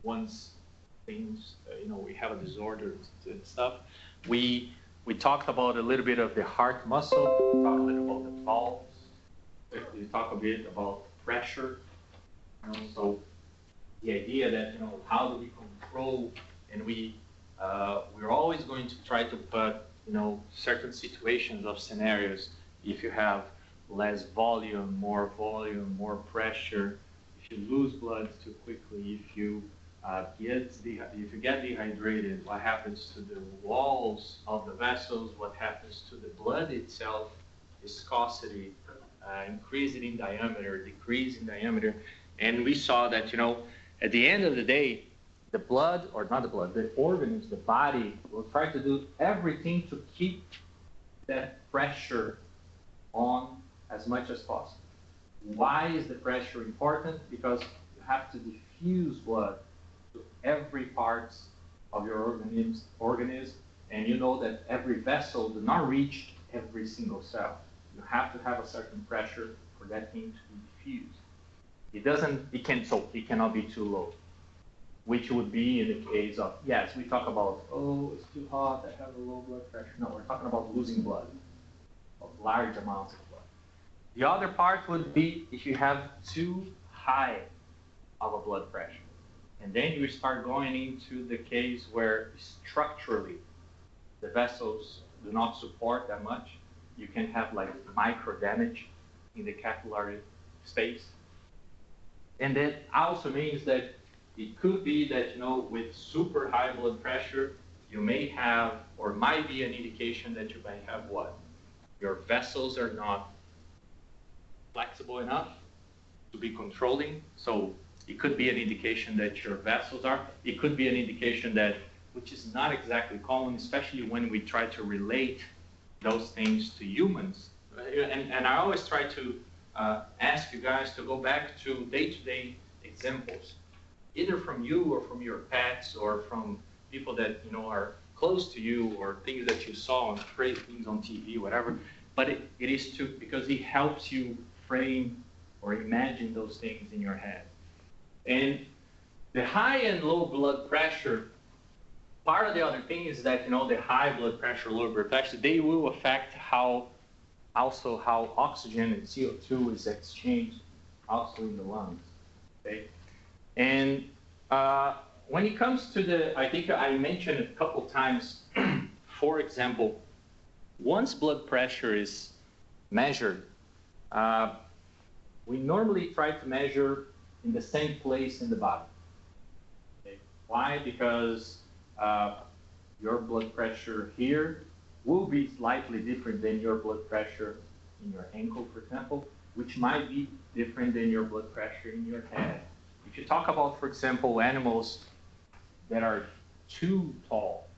once things, we have a disorder and stuff, we talked about a little bit of the heart muscle, we talked a little about the valves, we talk a bit about pressure, so the idea that, how do we control, and we're always going to try to put, certain situations of scenarios. If you have less volume, more pressure, if you lose blood too quickly, if you get dehydrated, what happens to the walls of the vessels, what happens to the blood itself, viscosity, increase it in diameter, decrease in diameter. And we saw that, at the end of the day, the blood, or not the blood, the organs, the body will try to do everything to keep that pressure on as much as possible. Why is the pressure important? Because you have to diffuse blood to every part of your organism, and you know that every vessel does not reach every single cell. You have to have a certain pressure for that thing to be diffused. It cannot be too low, which would be in the case of, yes, we talk about, oh, it's too hot, I have a low blood pressure. No, we're talking about losing blood, of large amounts of blood. The other part would be if you have too high of a blood pressure. And then you start going into the case where structurally the vessels do not support that much. You can have like micro damage in the capillary space. And that also means that it could be that, with super high blood pressure, you may have, or might be an indication that you may have what? Your vessels are not flexible enough to be controlling. So it could be an indication that your vessels are. It could be an indication that, which is not exactly common, especially when we try to relate those things to humans. And I always try to ask you guys to go back to day-to-day examples, either from you or from your pets or from people that are close to you, or things that you saw on great things on TV, whatever. But it is because it helps you frame or imagine those things in your head. And the high and low blood pressure, part of the other thing is that the high blood pressure, low blood pressure, they will affect how oxygen and CO2 is exchanged also in the lungs. Okay? And when it comes to I think I mentioned a couple times, for example, once blood pressure is measured, we normally try to measure in the same place in the body. Okay? Why? Because your blood pressure here will be slightly different than your blood pressure in your ankle, for example, which might be different than your blood pressure in your head. If you talk about, for example, animals that are too tall,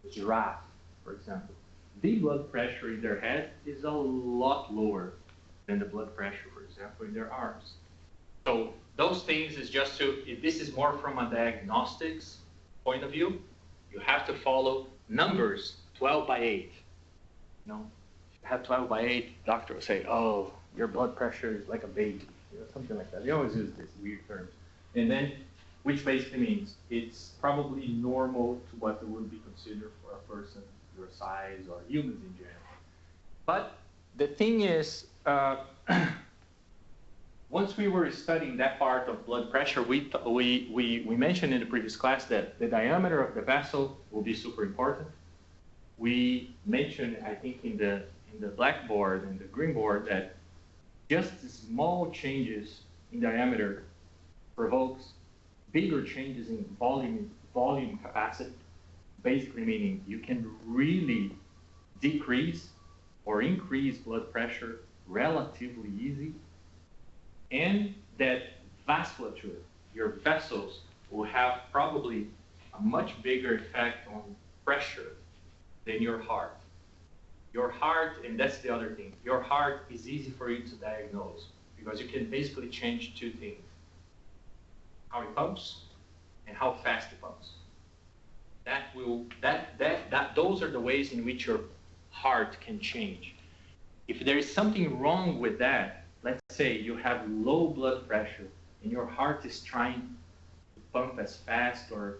a giraffe, for example, the blood pressure in their head is a lot lower than the blood pressure, for example, in their arms. So those things is just if this is more from a diagnostics point of view, you have to follow numbers 12 by 8. If you have 12 by 8, doctor will say, oh, your blood pressure is like a baby, something like that. They always use this weird terms. And then, which basically means it's probably normal to what would be considered for a person your size or humans in general. But the thing is, once we were studying that part of blood pressure, we mentioned in the previous class that the diameter of the vessel will be super important. We mentioned, I think, in the blackboard and the green board, that just small changes in diameter provokes bigger changes in volume capacity, basically meaning you can really decrease or increase blood pressure relatively easy, and that vasculature, your vessels, will have probably a much bigger effect on pressure than your heart. Your heart, and that's the other thing, your heart is easy for you to diagnose because you can basically change two things: how it pumps and how fast it pumps. Those are the ways in which your heart can change. If there is something wrong with that, let's say you have low blood pressure and your heart is trying to pump as fast or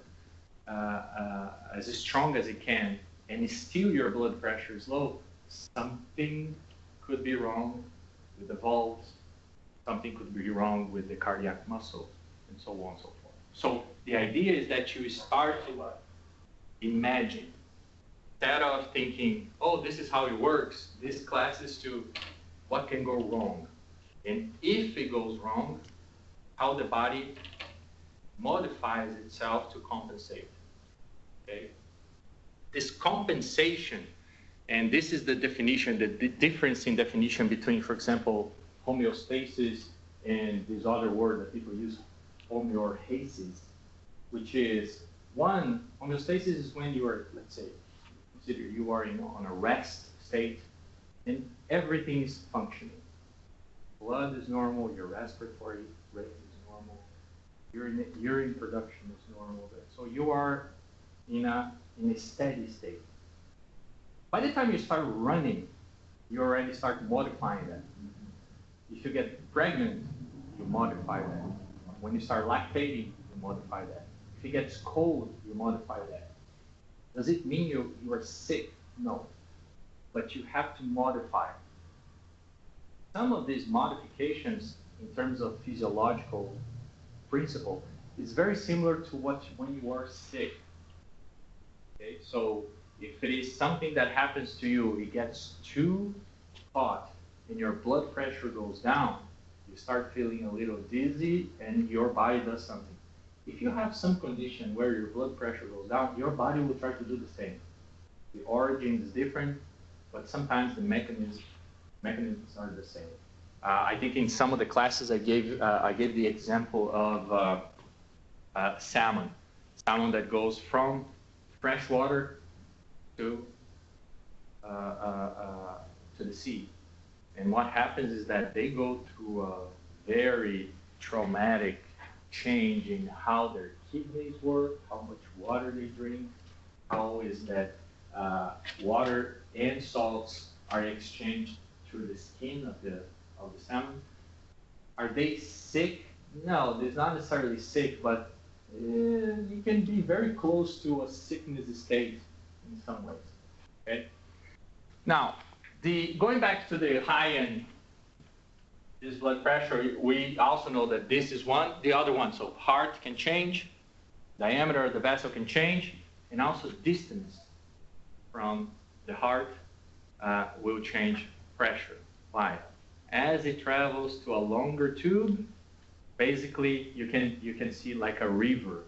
as strong as it can, and still your blood pressure is low, something could be wrong with the valves, something could be wrong with the cardiac muscle, and so on and so forth. So the idea is that you start to imagine, instead of thinking, oh, this is how it works, this class is to what can go wrong. And if it goes wrong, how the body modifies itself to compensate. Okay? This compensation, and this is the definition, the difference in definition between, for example, homeostasis and this other word that people use, homeostasis, which is one, homeostasis is when you are, let's say, consider you are on a rest state and everything is functioning. Blood is normal, your respiratory rate is normal, urine production is normal. So you are in a steady state. By the time you start running, you already start modifying that. If you get pregnant, you modify that. When you start lactating, you modify that. If it gets cold, you modify that. Does it mean you are sick? No. But you have to modify. Some of these modifications in terms of physiological principle is very similar to when you are sick. Okay, so if it is something that happens to you, it gets too hot and your blood pressure goes down, you start feeling a little dizzy and your body does something. If you have some condition where your blood pressure goes down, your body will try to do the same. The origin is different, but sometimes the mechanisms are the same. I think in some of the classes I gave the example of salmon that goes from fresh water to the sea. And what happens is that they go through a very traumatic change in how their kidneys work, how much water they drink, how is that water and salts are exchanged through the skin of the salmon. Are they sick? No, they're not necessarily sick, but you can be very close to a sickness state in some ways. Okay. Now, going back to the high end, this blood pressure, we also know that this is one, the other one. So heart can change, diameter of the vessel can change, and also distance from the heart will change pressure. Why? As it travels to a longer tube, basically you can see like a river.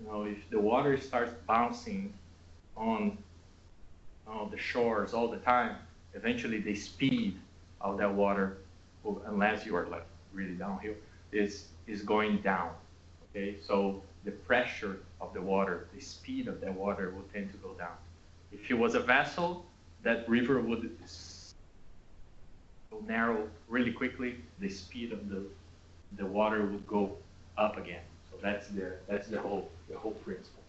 You know, if the water starts bouncing on the shores all the time, eventually the speed of that water, unless you are like really downhill, is going down. Okay, so the pressure of the water, the speed of that water will tend to go down. If it was a vessel, that river would narrow really quickly. The speed of the water would go up again. So that's the whole principle.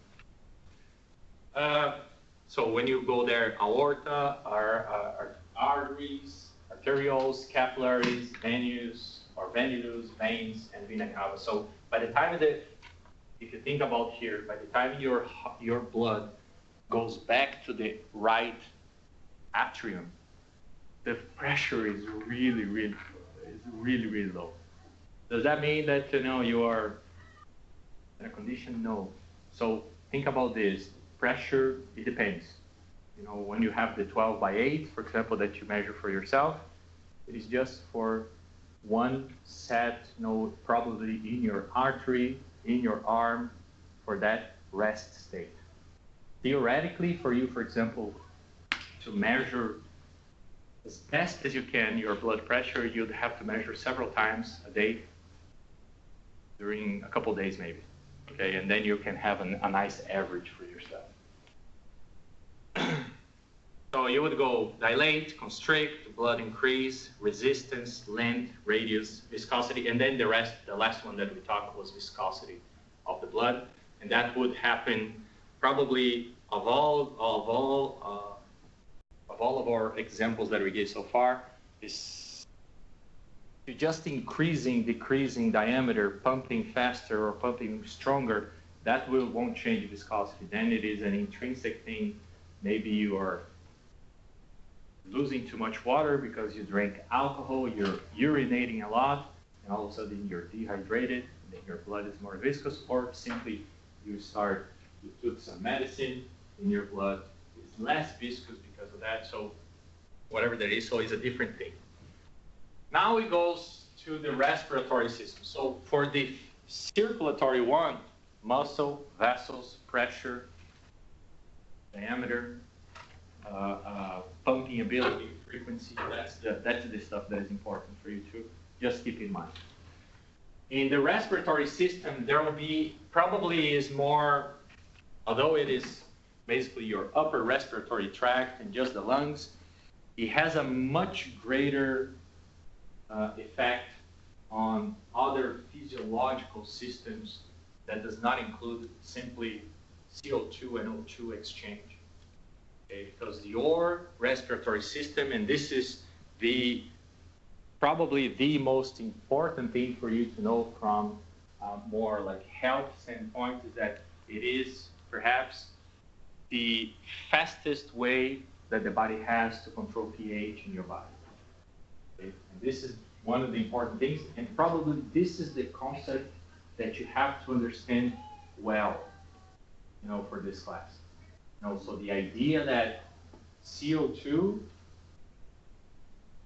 So when you go there, aorta, our arteries, arterioles, capillaries, venules, veins, and vena cava. So by the time if you think about here, by the time your blood goes back to the right atrium, the pressure is really low. Does that mean that you are in a condition? No. So think about this. Pressure, it depends. When you have the 12/8, for example, that you measure for yourself, it is just for one set, probably in your artery, in your arm, for that rest state. Theoretically, for you, for example, to measure as best as you can your blood pressure, you'd have to measure several times a day during a couple days maybe. Okay, and then you can have a nice average for yourself. So you would go dilate, constrict, blood increase, resistance, length, radius, viscosity, and then the last one that we talked was viscosity of the blood, and that would happen probably of all of our examples that we gave so far, is just decreasing diameter, pumping faster or pumping stronger, that won't change viscosity. Then it is an intrinsic thing. Maybe you are losing too much water because you drank alcohol, you're urinating a lot, and all of a sudden you're dehydrated, and then your blood is more viscous, or simply you took some medicine and your blood is less viscous because of that. So whatever that is, so it's a different thing. Now it goes to the respiratory system. So for the circulatory one, muscle, vessels, pressure, diameter, pumping ability, frequency, that's the stuff that is important for you to just keep in mind. In the respiratory system, there will be, probably is more, although it is basically your upper respiratory tract and just the lungs, it has a much greater effect on other physiological systems that does not include simply CO2 and O2 exchange. Okay, because your respiratory system, and this is probably the most important thing for you to know from more like health standpoint, is that it is perhaps the fastest way that the body has to control pH in your body. Okay? And this is one of the important things, and probably this is the concept that you have to understand well, for this class. So the idea that CO2,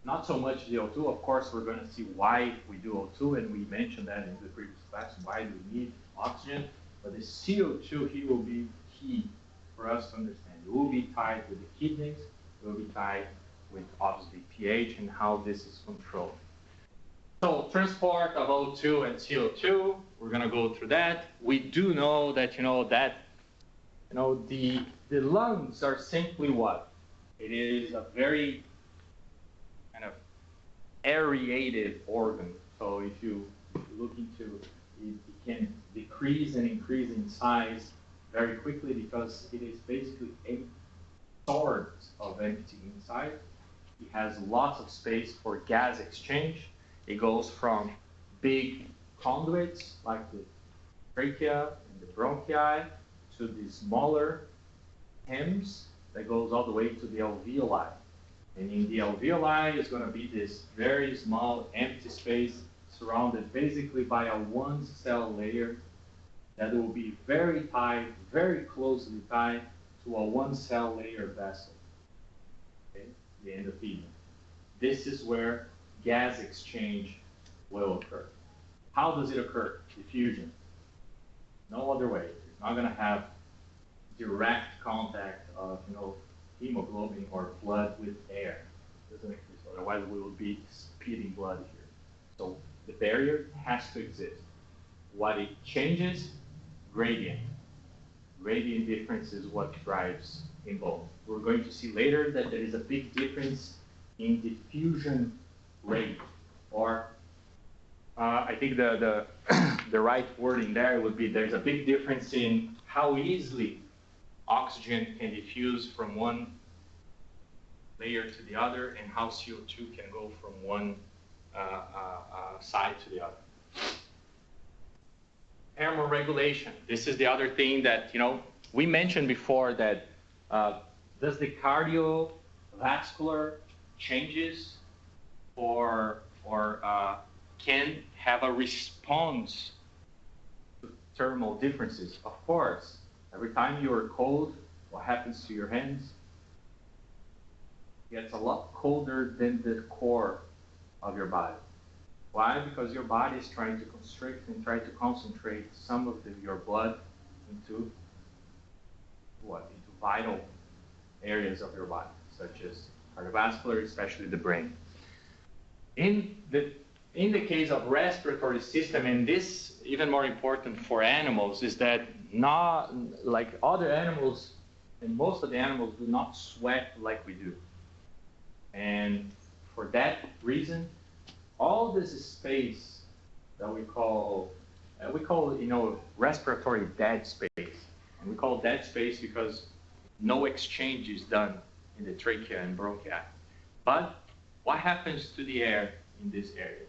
not so much the O2, of course, we're going to see why we do O2, and we mentioned that in the previous class, why do we need oxygen, but the CO2 here will be key for us to understand. It will be tied with the kidneys, it will be tied with, obviously, pH and how this is controlled. So transport of O2 and CO2, we're going to go through that. We do know that, the lungs are simply what? It is a very kind of aerated organ. So if you look into it, it can decrease and increase in size very quickly because it is basically a source of empty inside. It has lots of space for gas exchange. It goes from big conduits like the trachea and the bronchi to the smaller hems that goes all the way to the alveoli. And in the alveoli is going to be this very small empty space surrounded basically by a one-cell layer that will be very tied, very closely tied to a one-cell layer vessel, okay? The endothelium. This is where gas exchange will occur. How does it occur? Diffusion. No other way. It's not going to have direct contact of hemoglobin or blood with air. It doesn't exist. Otherwise, we would be spitting blood here. So the barrier has to exist. What it changes? Gradient. Gradient difference is what drives in both. We're going to see later that there is a big difference in diffusion rate, or I think the right wording there would be there's a big difference in how easily oxygen can diffuse from one layer to the other and how CO2 can go from one side to the other. Thermoregulation. This is the other thing that, we mentioned before that does the cardiovascular changes or can have a response to thermal differences? Of course. Every time you are cold, what happens to your hands? It gets a lot colder than the core of your body. Why? Because your body is trying to constrict and try to concentrate some of your blood into what? Into vital areas of your body, such as cardiovascular, especially the brain. In the case of respiratory system, and this even more important for animals, is that not like other animals, and most of the animals do not sweat like we do. And for that reason, all this space that we call respiratory dead space. And we call dead space because no exchange is done in the trachea and bronchi. But what happens to the air in this area?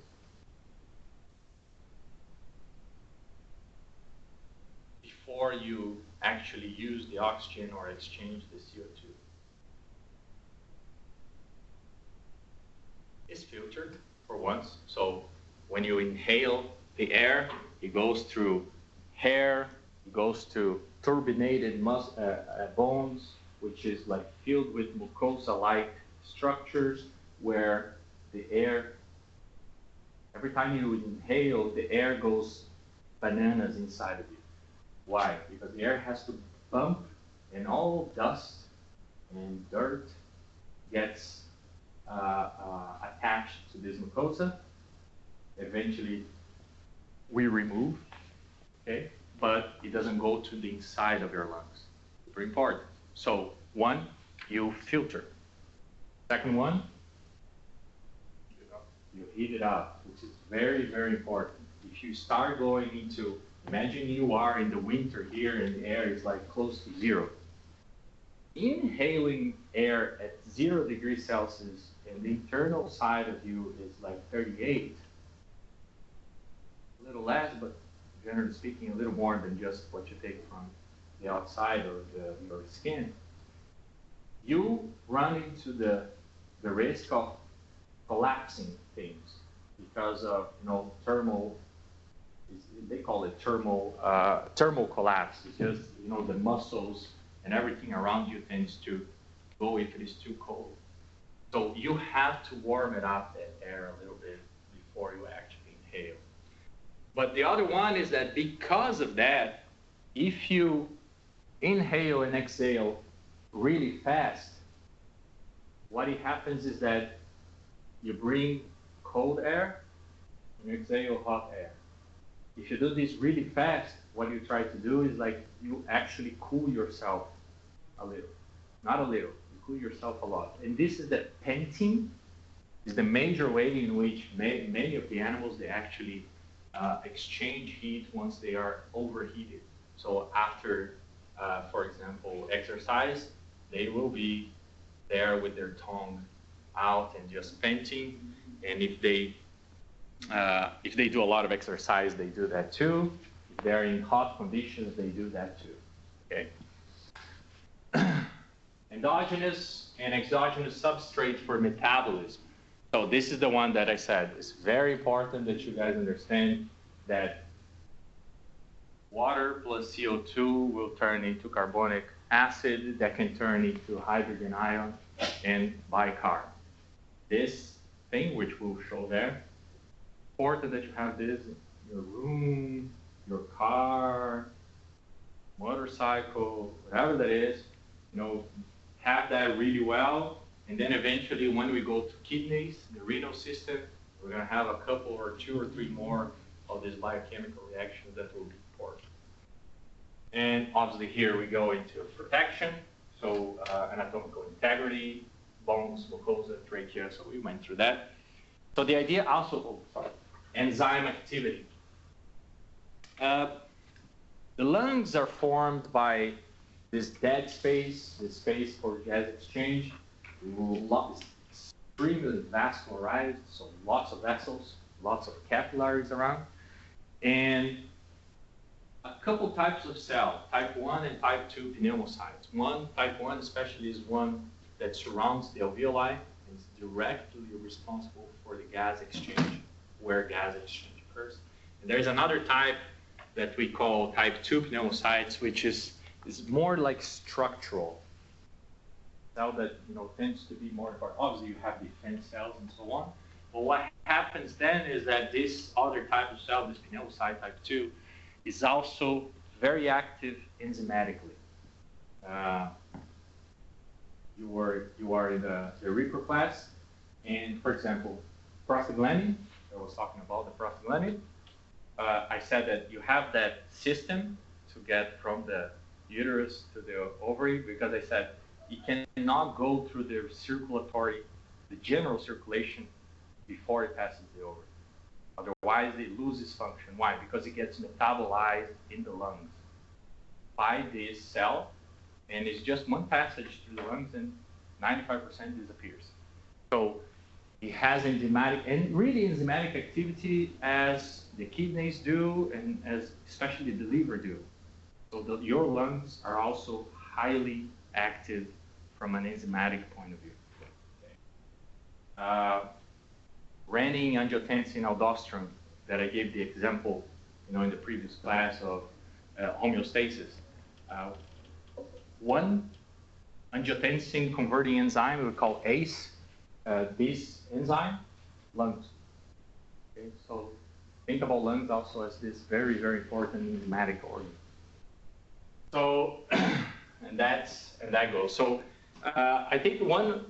before you actually use the oxygen or exchange the CO2. It's filtered for once. So when you inhale the air, it goes through hair, it goes to turbinated bones, which is like filled with mucosa-like structures where the air, every time you inhale, the air goes bananas inside of you. Why? Because the air has to bump and all dust and dirt gets attached to this mucosa. Eventually, we remove, okay? But it doesn't go to the inside of your lungs. Super important. So, one, you filter. Second one, you heat it up, which is very, very important. If you start going into, imagine you are in the winter here and the air is like close to 0. Inhaling air at 0 degrees Celsius and the internal side of you is like 38. A little less, but generally speaking, a little more than just what you take from the outside or your skin. You run into the risk of collapsing things because of thermal. They call it thermal collapse. It's just the muscles and everything around you tends to go if it is too cold. So you have to warm it up, that air, a little bit before you actually inhale. But the other one is that because of that, if you inhale and exhale really fast, what happens is that you bring cold air and you exhale hot air. If you do this really fast, what you try to do is like you actually cool yourself a little. Not a little, you cool yourself a lot. And this is the venting, is the major way in which many of the animals, they actually exchange heat once they are overheated. So after, for example, exercise, they will be there with their tongue out and just venting. And if they do a lot of exercise, they do that too. If they're in hot conditions, they do that too. Okay. Endogenous and exogenous substrate for metabolism. So this is the one that I said. It's very important that you guys understand that water plus CO2 will turn into carbonic acid that can turn into hydrogen ion and bicarb. This thing, which we'll show there, important that you have this in your room, your car, motorcycle, whatever that is, have that really well. And then eventually when we go to kidneys, the renal system, we're going to have a couple or 2 or 3 more of these biochemical reactions that will be important. And obviously here we go into protection, so anatomical integrity, bones, mucosa, trachea, so we went through that. So the idea also, enzyme activity. The lungs are formed by this dead space, this space for gas exchange, extremely vascularized, so lots of vessels, lots of capillaries around, and a couple types of cell, type 1 and type 2 pneumocytes. Type 1 especially is one that surrounds the alveoli and is directly responsible for the gas exchange, where gas exchange occurs. And there's another type that we call type 2 pneumocytes, which is more like structural. Cell that tends to be more important. Obviously, you have defense cells and so on. But what happens then is that this other type of cell, this pneumocyte type 2, is also very active enzymatically. You are in the reproclass, and for example, prostaglandin. I was talking about the prostaglandin. I said that you have that system to get from the uterus to the ovary, because I said it cannot go through the general circulation before it passes the ovary. Otherwise, it loses function. Why? Because it gets metabolized in the lungs by this cell, and it's just one passage through the lungs, and 95% disappears. So it has enzymatic activity as the kidneys do, and as especially the liver do. So your lungs are also highly active from an enzymatic point of view. Renin, angiotensin, aldosterone, that I gave the example, in the previous class of homeostasis. One angiotensin converting enzyme we call ACE. This enzyme, lungs. Okay, so think about lungs also as this very, very important enzymatic organ. So, and that goes. So, I think when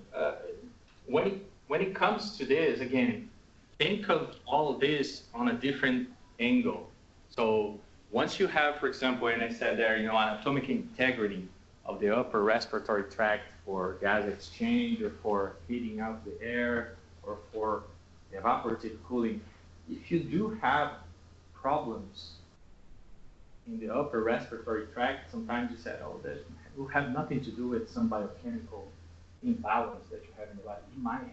it comes to this, again, think of all of this on a different angle. So once you have, for example, and I said there, anatomic integrity of the upper respiratory tract for gas exchange or for heating out the air or for evaporative cooling, if you do have problems in the upper respiratory tract, sometimes you said, oh, that will have nothing to do with some biochemical imbalance that you have in the body. You might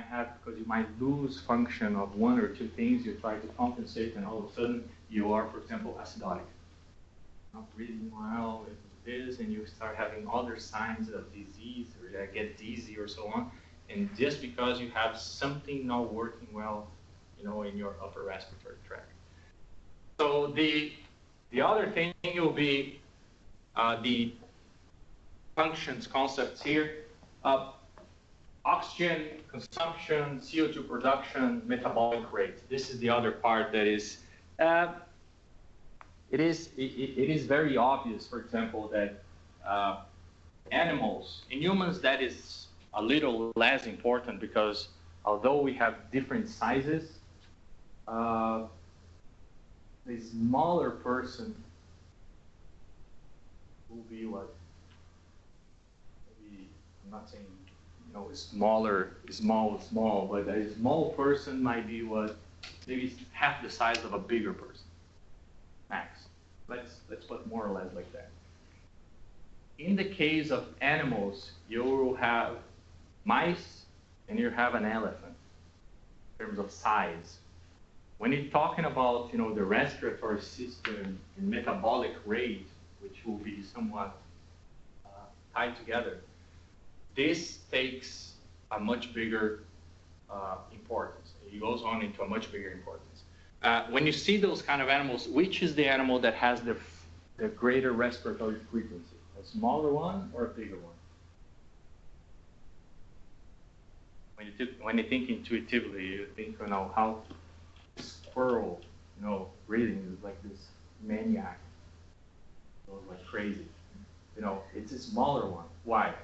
have because you might lose function of one or two things. You try to compensate, and all of a sudden you are, for example, acidotic. Not breathing well with this, and you start having other signs of disease, or you get dizzy or so on. And just because you have something not working well, in your upper respiratory tract. So the other thing will be the functions concepts here. Oxygen consumption, CO2 production, metabolic rate. This is the other part that is, it is very obvious, for example, that animals, in humans that is a little less important because although we have different sizes, the smaller person will be what? Maybe, I'm not saying small, but a small person might be what, maybe half the size of a bigger person, max. Let's put more or less like that. In the case of animals, you will have mice and you have an elephant in terms of size. When you're talking about the respiratory system and metabolic rate, which will be somewhat tied together, this takes a much bigger importance. It goes on into a much bigger importance. When you see those kind of animals, which is the animal that has the greater respiratory frequency? A smaller one or a bigger one? When you think intuitively, you think, how squirrel, breathing is like this maniac. It goes like crazy. It's a smaller one. Why?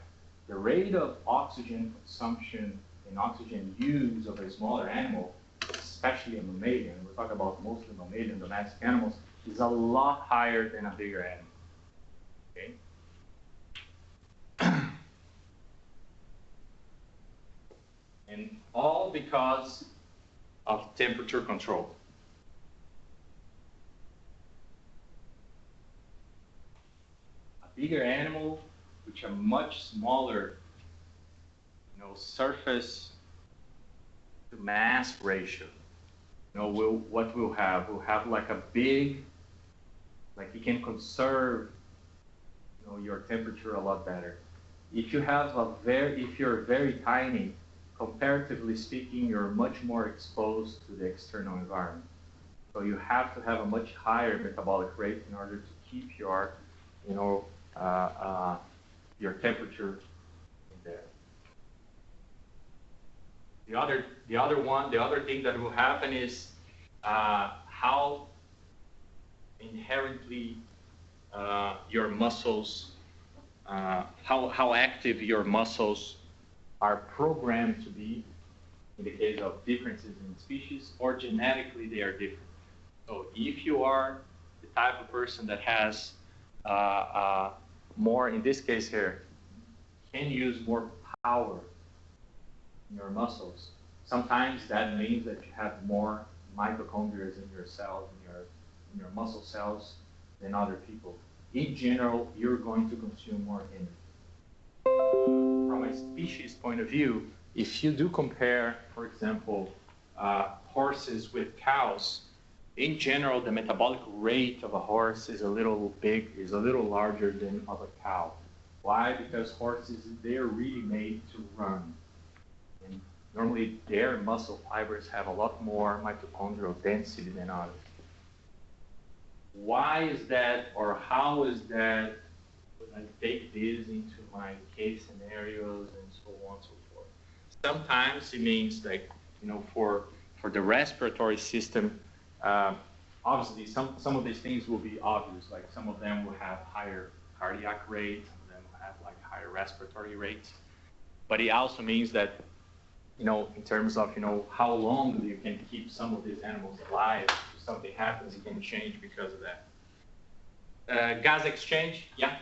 The rate of oxygen consumption and oxygen use of a smaller animal, especially a mammalian, we're talking about mostly mammalian domestic animals, is a lot higher than a bigger animal. Okay? And all because of temperature control. A bigger animal, which are much smaller, surface to mass ratio. What we'll have like a big, like you can conserve, your temperature a lot better. If you have if you're very tiny, comparatively speaking, you're much more exposed to the external environment. So you have to have a much higher metabolic rate in order to keep your, your temperature in there. The other thing that will happen is how inherently your muscles, how active your muscles are programmed to be in the case of differences in species, or genetically they are different. So if you are the type of person that has more, in this case here, can use more power in your muscles, sometimes that means that you have more mitochondria in your cells, in your muscle cells than other people. In general, you're going to consume more energy. From a species point of view, if you do compare, for example, horses with cows, in general, the metabolic rate of a horse is a little larger than of a cow. Why? Because horses, they're really made to run. And normally their muscle fibers have a lot more mitochondrial density than others. Why is that, or how is that, when I take this into my case scenarios and so on and so forth? Sometimes it means like, for the respiratory system, obviously some of these things will be obvious, like some of them will have higher cardiac rates, some of them will have like higher respiratory rates. But it also means that, in terms of, how long you can keep some of these animals alive, if something happens, it can change because of that. Gas exchange, yeah.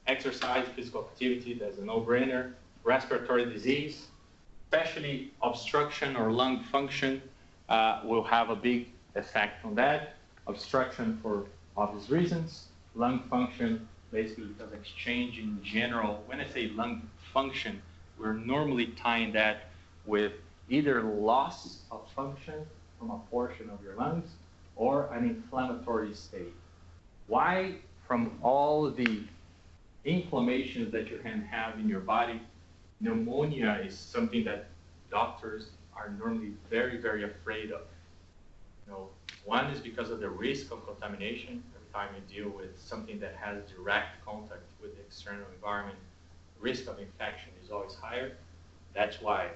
Exercise, physical activity, that's a no-brainer. Respiratory disease, especially obstruction or lung function, will have a big effect on that. Obstruction for obvious reasons. Lung function, basically because exchange in general. When I say lung function, we're normally tying that with either loss of function from a portion of your lungs or an inflammatory state. Why? From all the inflammations that you can have in your body, pneumonia is something that doctors are normally very, very afraid of. One is because of the risk of contamination. Every time you deal with something that has direct contact with the external environment, risk of infection is always higher. That's why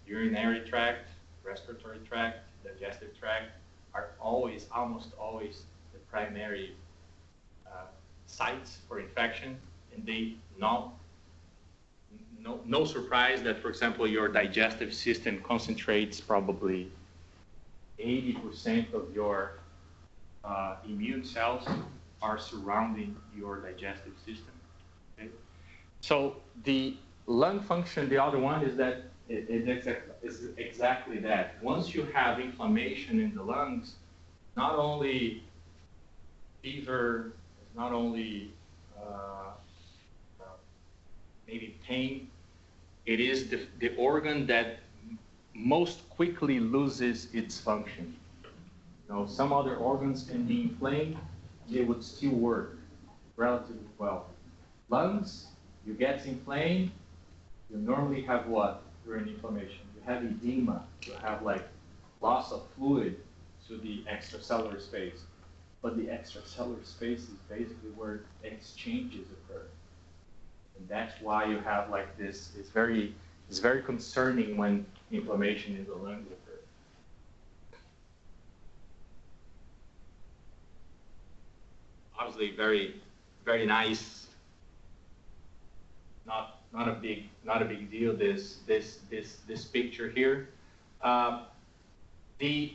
urinary tract, respiratory tract, digestive tract are always, almost always, the primary sites for infection. And they no surprise that, for example, your digestive system concentrates probably 80% of your immune cells are surrounding your digestive system. Okay? So the lung function, the other one is that it's exactly that. Once you have inflammation in the lungs, not only fever, not only maybe pain, it is the organ that most quickly loses its function. Some other organs can be inflamed, they would still work relatively well. Lungs, you get inflamed, you normally have what during inflammation? You have edema, you have like loss of fluid to the extracellular space. But the extracellular space is basically where exchanges occur. And that's why you have like this, it's very concerning when inflammation in the lungs occurs. Obviously very, very nice, not a big deal, this picture here. The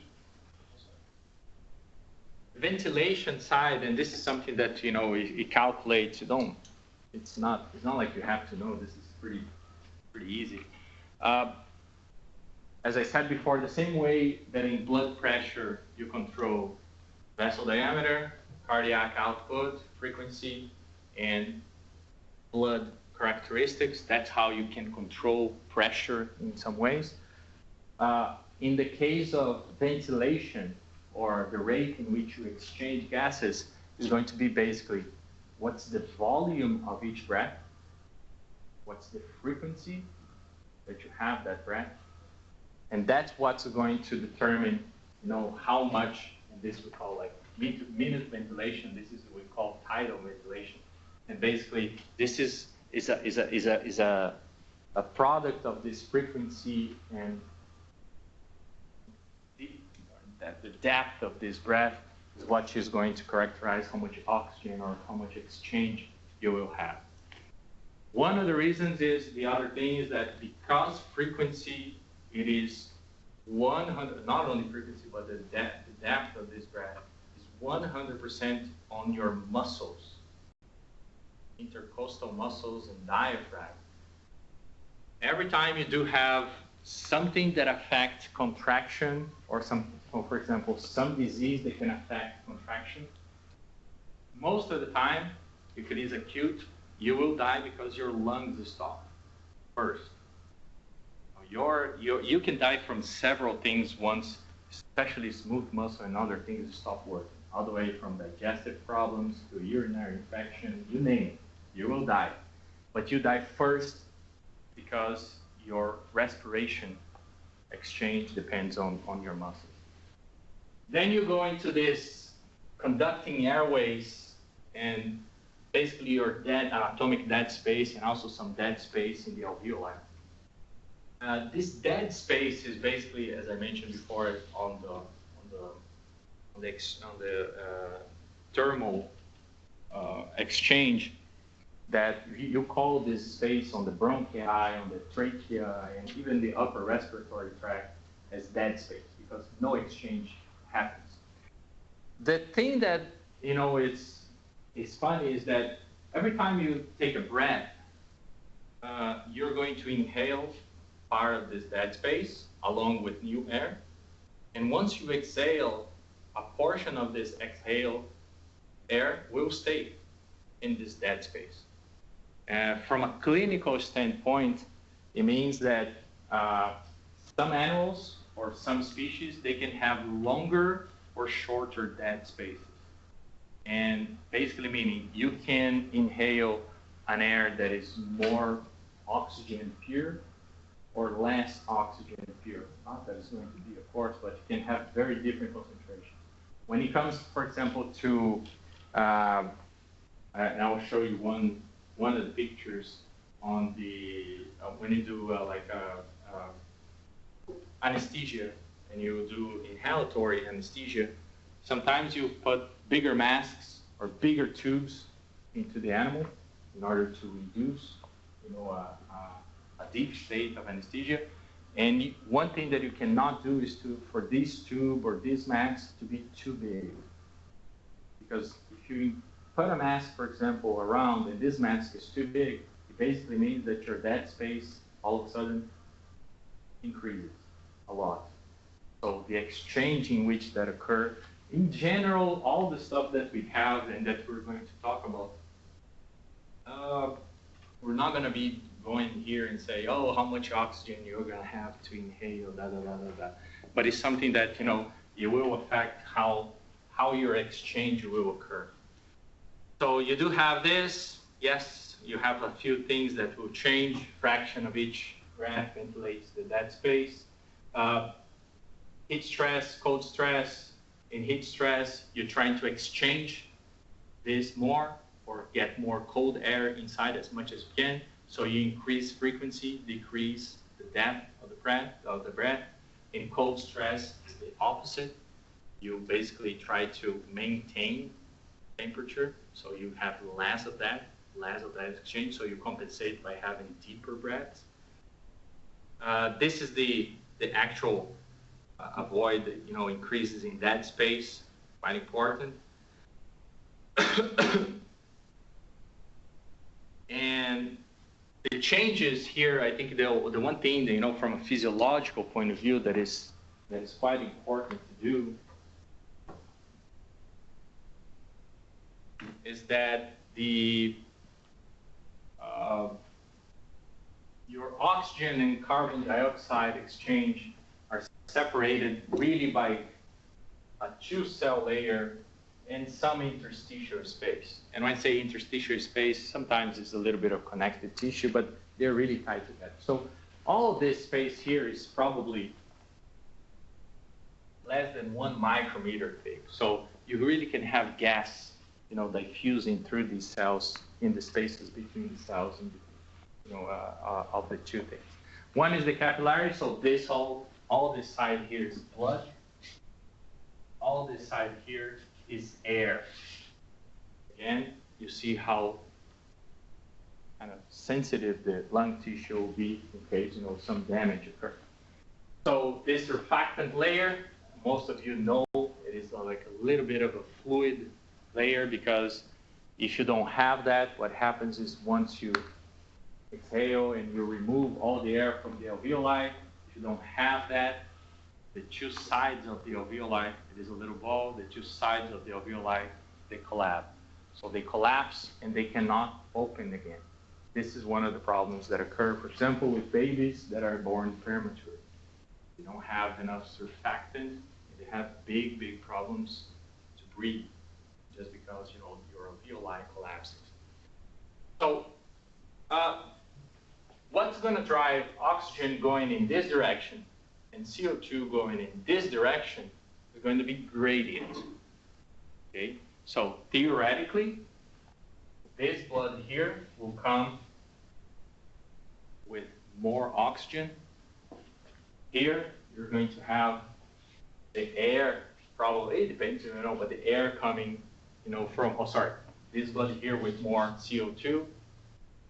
ventilation side, and this is something that it calculates. It's not like you have to know. This is pretty easy. As I said before, the same way that in blood pressure you control vessel diameter, cardiac output, frequency, and blood characteristics, that's how you can control pressure in some ways. In the case of ventilation, or the rate in which you exchange gases, is going to be basically what's the volume of each breath, what's the frequency that you have that breath, and that's what's going to determine, how much, and this we call like minute ventilation. This is what we call tidal ventilation, and basically this is a product of this frequency and the depth of this breath is what is going to characterize how much oxygen or how much exchange you will have. One of the reasons is, the other thing is that because frequency, it is 100, not only frequency, but the depth of this breath is 100% on your muscles, intercostal muscles and diaphragm. Every time you do have something that affects contraction, or for example, some disease that can affect contraction, most of the time, if it is acute, you will die because your lungs stop first. You can die from several things once especially smooth muscle and other things, stop working. All the way from digestive problems to urinary infection, you name it, you will die. But you die first because your respiration exchange depends on your muscles. Then you go into this conducting airways and basically your atomic dead space and also some dead space in the alveoli. This dead space is basically, as I mentioned before, on the thermal exchange that you call this space on the bronchi, on the trachea, and even the upper respiratory tract as dead space because no exchange happens. The thing that is funny is that every time you take a breath, you're going to inhale part of this dead space along with new air. And once you exhale, a portion of this exhaled air will stay in this dead space. From a clinical standpoint, it means that some animals or some species, they can have longer or shorter dead spaces. And basically meaning you can inhale an air that is more oxygen pure or less oxygen pure. Not that it's going to be, of course, but you can have very different concentrations. When it comes, for example, to, and I'll show you one of the pictures on the, when you do anesthesia and you do inhalatory anesthesia, sometimes you put bigger masks or bigger tubes into the animal in order to reduce, a deep state of anesthesia. And one thing that you cannot do is for this tube or this mask to be too big. Because if you put a mask, for example, around and this mask is too big, it basically means that your dead space all of a sudden increases a lot. So the exchange in which that occurs, in general, all the stuff that we have and that we're going to talk about, we're not going to be going here and say, oh, how much oxygen you're going to have to inhale, da, da, da, da, da. But it's something that, it will affect how your exchange will occur. So you do have this. Yes, you have a few things that will change. Fraction of each breath ventilates the dead space. Heat stress, cold stress. In heat stress, you're trying to exchange this more or get more cold air inside as much as you can. So you increase frequency, decrease the depth of the breath. In cold stress, it's the opposite. You basically try to maintain temperature, so you have less of that exchange, so you compensate by having deeper breaths. This is the actual avoid, increases in dead space, quite important. And the changes here, I think the one thing, from a physiological point of view that is quite important to do is that your oxygen and carbon dioxide exchange are separated really by a two-cell layer and some interstitial space. And when I say interstitial space, sometimes it's a little bit of connective tissue, but they're really tied together. So all of this space here is probably less than 1 micrometer thick. So you really can have gas, diffusing through these cells in the spaces between the cells and, of the two things. One is the capillary, so this all this side here is blood. All this side here is air. Again, you see how kind of sensitive the lung tissue will be in case some damage occurs. So this surfactant layer, most of you know, it is like a little bit of a fluid layer, because if you don't have that, what happens is once you exhale and you remove all the air from the alveoli, if you don't have that, the two sides of the alveoli, it is a little ball, the two sides of the alveoli, they collapse. So they collapse and they cannot open again. This is one of the problems that occur, for example, with babies that are born premature. They don't have enough surfactant they have big, big problems to breathe just because, you know, your alveoli collapses. So, what's going to drive oxygen going in this direction and CO2 going in this direction is going to be gradient. Okay, so theoretically, this blood here will come with more oxygen. Here, you're going to have the air, probably, it depends, you know, but the air coming, you know, from, oh, sorry, this blood here with more CO2.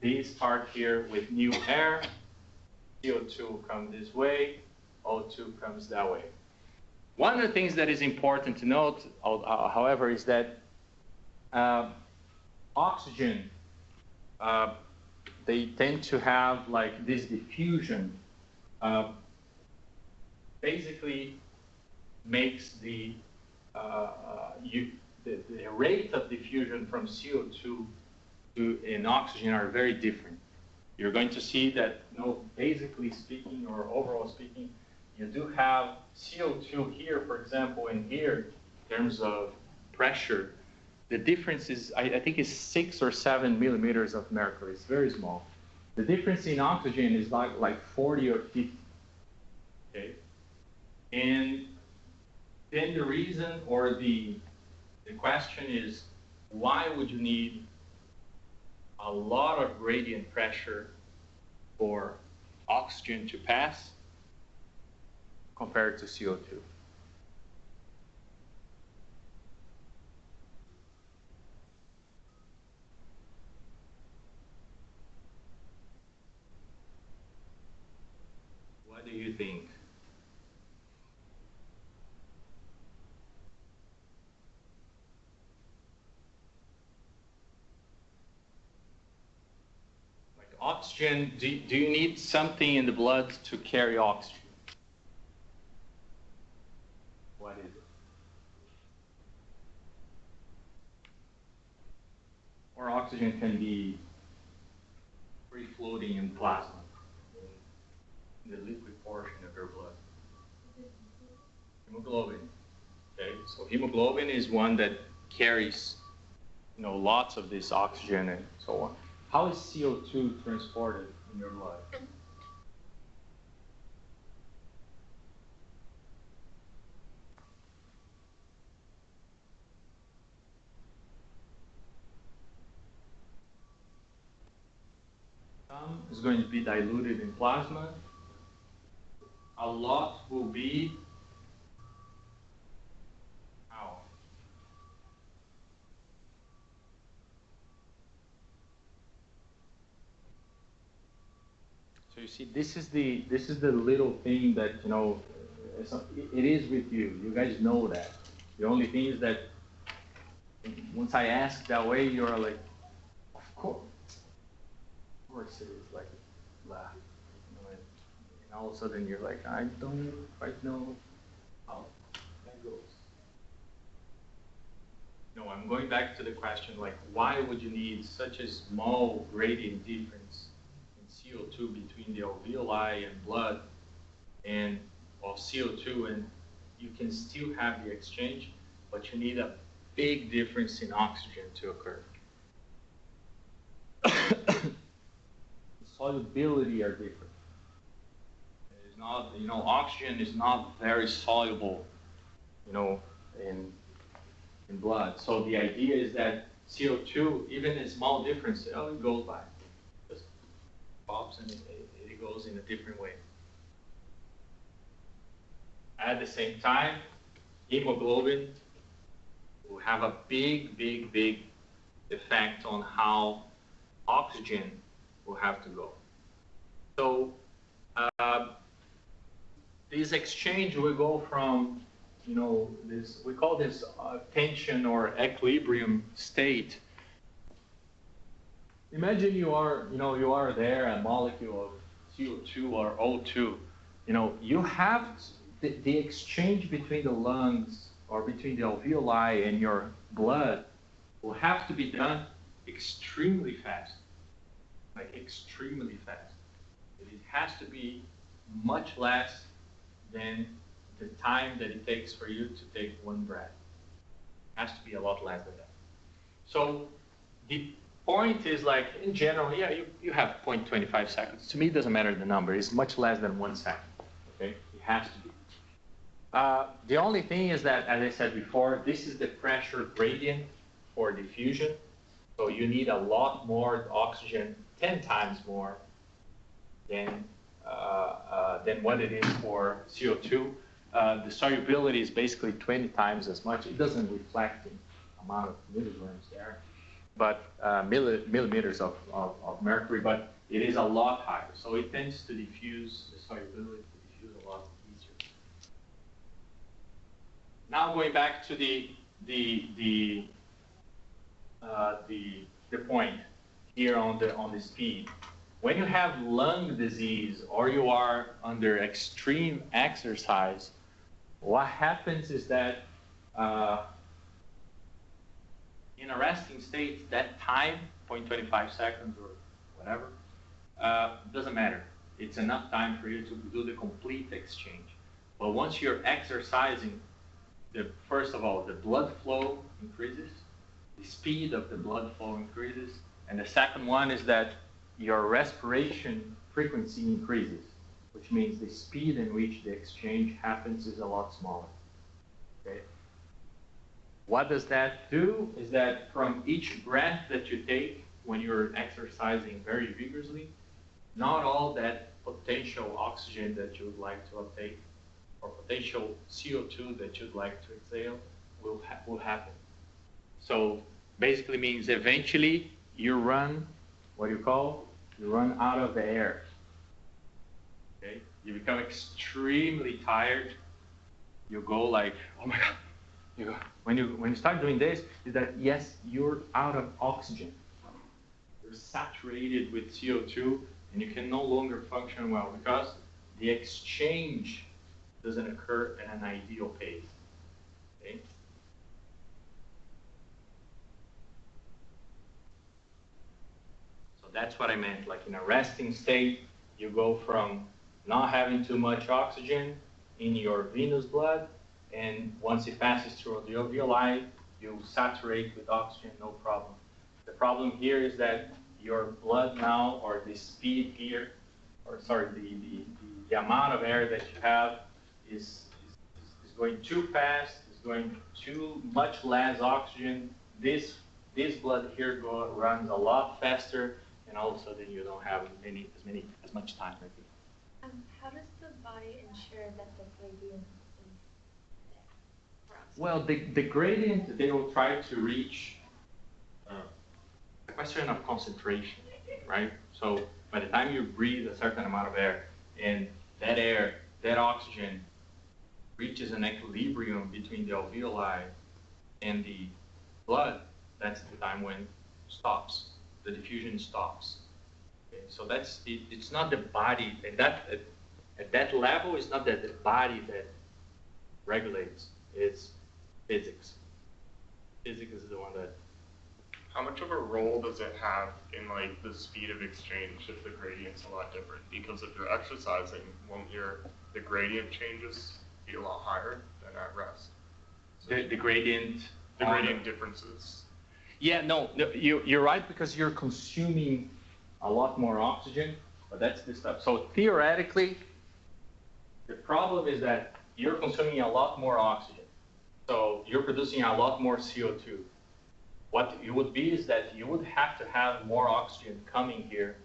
This part here with new air, CO2 will come this way, O2 comes that way. One of the things that is important to note, however, is that oxygen, they tend to have like this diffusion, basically makes the rate of diffusion from CO2 in oxygen are very different. You're going to see that, you know, basically speaking or overall speaking, you do have CO2 here, for example, and here in terms of pressure. The difference is, I think, is 6 or 7 millimeters of mercury. It's very small. The difference in oxygen is like 40 or 50. Okay, and then the reason or the question is, why would you need a lot of gradient pressure for oxygen to pass compared to CO2? What do you think? Oxygen, do you need something in the blood to carry oxygen? What is it? Or oxygen can be free floating in plasma, in the liquid portion of your blood. Hemoglobin. Okay, so hemoglobin is one that carries, you know, lots of this oxygen and so on. How is CO2 transported in your blood? Some is going to be diluted in plasma. A lot will be how? So you see, this is the little thing that, you know, it is with you. You guys know that. The only thing is that once I ask that way, you're like, of course it is, like, blah. You know, and all of a sudden you're like, I don't quite know how that goes. No, I'm going back to the question, like, why would you need such a small gradient difference CO2 between the alveoli and blood and of CO2, and you can still have the exchange, but you need a big difference in oxygen to occur. The solubility are different. It is not, you know, oxygen is not very soluble, you know, in blood. So the idea is that CO2, even a small difference, it goes by. Pops and it goes in a different way. At the same time, hemoglobin will have a big effect on how oxygen will have to go. So this exchange will go from, you know, this, we call this tension or equilibrium state. Imagine you are there, a molecule of CO2 or O2. You know, you have the exchange between the lungs or between the alveoli and your blood will have to be done extremely fast, like extremely fast. It has to be much less than the time that it takes for you to take one breath. It has to be a lot less than that. So the point is, like, in general, yeah, you have 0.25 seconds. To me, it doesn't matter the number. It's much less than 1 second. Okay, it has to be. The only thing is that, as I said before, this is the pressure gradient for diffusion. So you need a lot more oxygen, 10 times more than what it is for CO2. The solubility is basically 20 times as much. It doesn't reflect the amount of milligrams there, but millimeters of mercury, but it is a lot higher. So it tends to diffuse, the solubility to diffuse a lot easier. Now going back to the point here on the speed. When you have lung disease or you are under extreme exercise, what happens is that in a resting state, that time, 0.25 seconds or whatever, doesn't matter. It's enough time for you to do the complete exchange. But once you're exercising, first of all, the blood flow increases, the speed of the blood flow increases, and the second one is that your respiration frequency increases, which means the speed in which the exchange happens is a lot smaller. Okay? What does that do is that from each breath that you take when you're exercising very vigorously, not all that potential oxygen that you would like to uptake or potential CO2 that you'd like to exhale will happen. So basically means eventually you run, what do you call? You run out of the air. Okay? You become extremely tired. You go like, oh my God. When you start doing this, is that yes, you're out of oxygen. You're saturated with CO2 and you can no longer function well because the exchange doesn't occur at an ideal pace. Okay? So that's what I meant. Like in a resting state, you go from not having too much oxygen in your venous blood, and once it passes through the alveoli, you saturate with oxygen, no problem. The problem here is that your blood now, or the speed here, or sorry, the amount of air that you have is going too fast, is going too much less oxygen. This blood here runs a lot faster, and all of a sudden you don't have as much time. How does the body ensure that the gradient is well, the gradient, they will try to reach a question of concentration, right? So by the time you breathe a certain amount of air, and that oxygen reaches an equilibrium between the alveoli and the blood, that's the time when it stops. The diffusion stops. Okay? So that's it's not the body at that level. It's not that the body that regulates. It's physics. Physics is the one that. How much of a role does it have in like the speed of exchange if the gradient's a lot different? Because if you're exercising, won't the gradient changes be a lot higher than at rest? So the gradient. The gradient differences. Yeah, no, you're right, because you're consuming a lot more oxygen, but that's the stuff. So theoretically, the problem is that you're consuming a lot more oxygen. So you're producing a lot more CO2. What it would be is that you would have to have more oxygen coming here.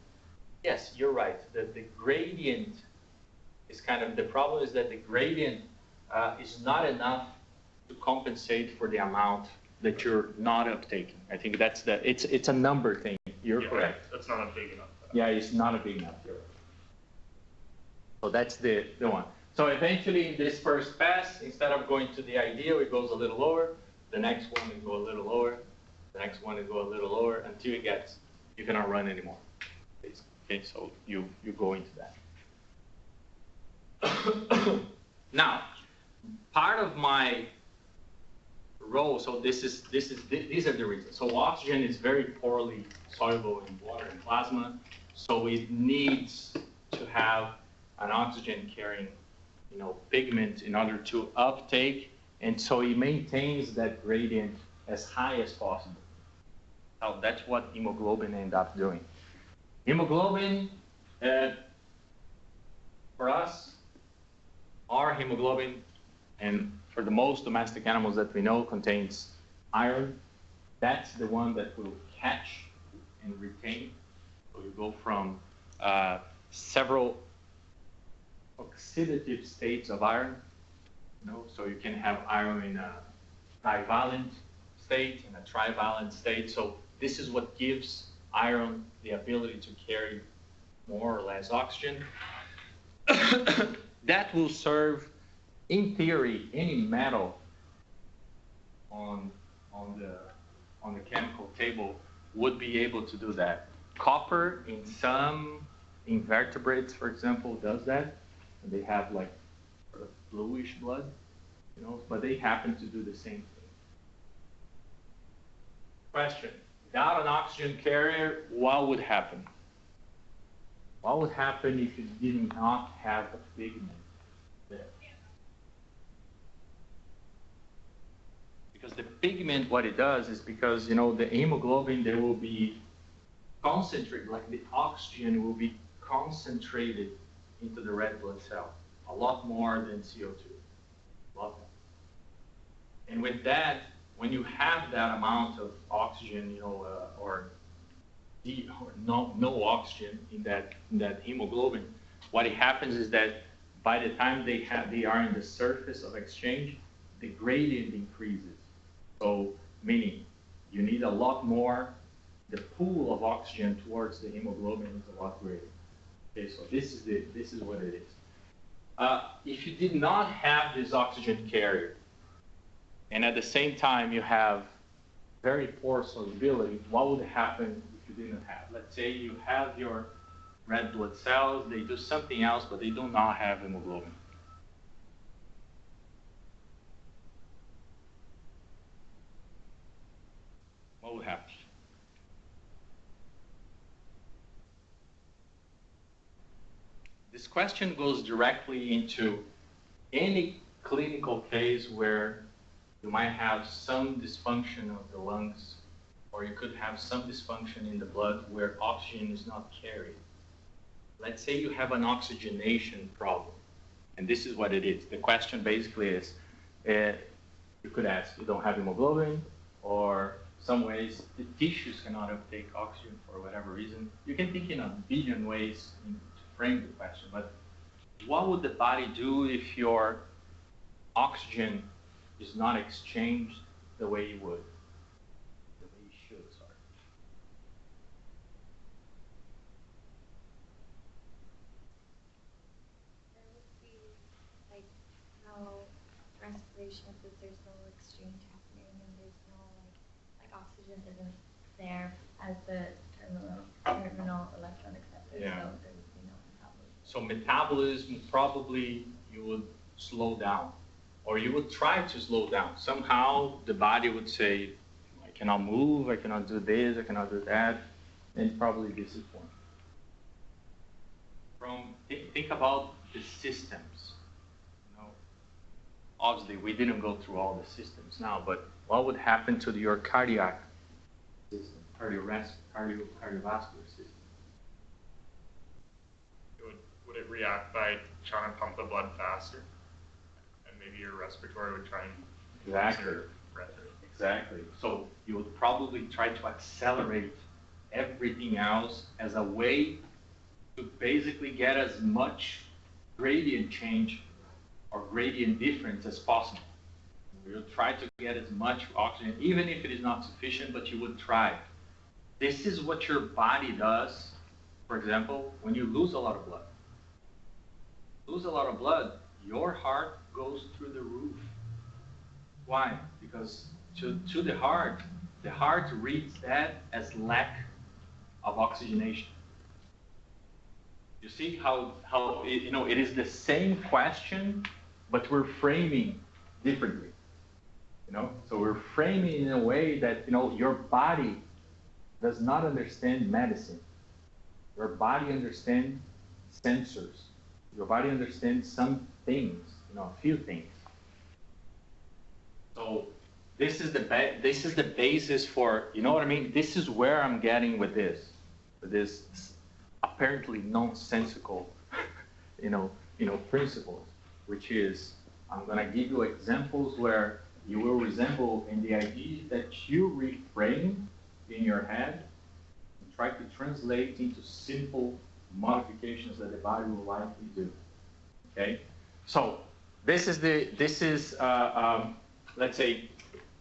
Yes, you're right. The gradient is kind of, the problem is that the gradient is not enough to compensate for the amount that you're not uptaking. I think that's it's a number thing. You're correct. That's not a big enough. Yeah, it's not a big enough. So that's the one. So eventually in this first pass, instead of going to the ideal, it goes a little lower. The next one will go a little lower. The next one will go a little lower until it gets, you cannot run anymore. Okay, so you go into that. Now, part of my role, so these are the reasons. So oxygen is very poorly soluble in water and plasma, so it needs to have an oxygen carrying pigment in order to uptake, and so it maintains that gradient as high as possible. Now that's what hemoglobin ends up doing. Hemoglobin, for us, our hemoglobin, and for the most domestic animals that we know, contains iron. That's the one that will catch and retain. So you go from several oxidative states of iron. So you can have iron in a divalent state, in a trivalent state. So this is what gives iron the ability to carry more or less oxygen. That will serve, in theory, any metal on the chemical table would be able to do that. Copper in some invertebrates, for example, does that. And they have like sort of bluish blood, but they happen to do the same thing. Question: without an oxygen carrier, what would happen? What would happen if you did not have a pigment there? Because the pigment, what it does is because, the hemoglobin, there will be concentrated, like the oxygen will be concentrated into the red blood cell, a lot more than CO2, a lot more. And with that, when you have that amount of oxygen, or no oxygen in that hemoglobin, what happens is that by the time they are in the surface of exchange, the gradient increases. So meaning you need a lot more, the pool of oxygen towards the hemoglobin is a lot greater. Okay, so this is what it is. If you did not have this oxygen carrier, and at the same time you have very poor solubility, what would happen if you didn't have? Let's say you have your red blood cells, they do something else, but they do not have hemoglobin. What would happen? This question goes directly into any clinical case where you might have some dysfunction of the lungs, or you could have some dysfunction in the blood where oxygen is not carried. Let's say you have an oxygenation problem, and this is what it is. The question basically is, you could ask, you don't have hemoglobin, or some ways the tissues cannot uptake oxygen for whatever reason. You can think in a billion ways to frame the question, but what would the body do if your oxygen is not exchanged the way it would? The way it should, sorry. There would be like no respiration because there's no exchange happening and there's no like oxygen isn't there as the terminal electron acceptor. Yeah. So there would be no metabolism. So metabolism, probably you would slow down, or you would try to slow down. Somehow the body would say, I cannot move, I cannot do this, I cannot do that, and probably this is one. Think about the systems. Obviously we didn't go through all the systems now, but what would happen to your cardiac system, cardiovascular system? Would it react by trying to pump the blood faster? And maybe your respiratory would try and Exactly. Exactly. So you would probably try to accelerate everything else as a way to basically get as much gradient change or gradient difference as possible. You would try to get as much oxygen, even if it is not sufficient, but you would try. This is what your body does, for example, when you lose a lot of blood. Lose a lot of blood, your heart goes through the roof. Why? Because to the heart reads that as lack of oxygenation. You see how it is the same question, but we're framing differently. So we're framing in a way that your body does not understand medicine. Your body understands sensors. Your body understands some things, a few things. So this is the basis for, you know what I mean? This is where I'm getting with this apparently nonsensical, principles, which is I'm going to give you examples where you will resemble in the ideas that you reframe in your head and try to translate into simple modifications that the body will likely do. Okay, so this is let's say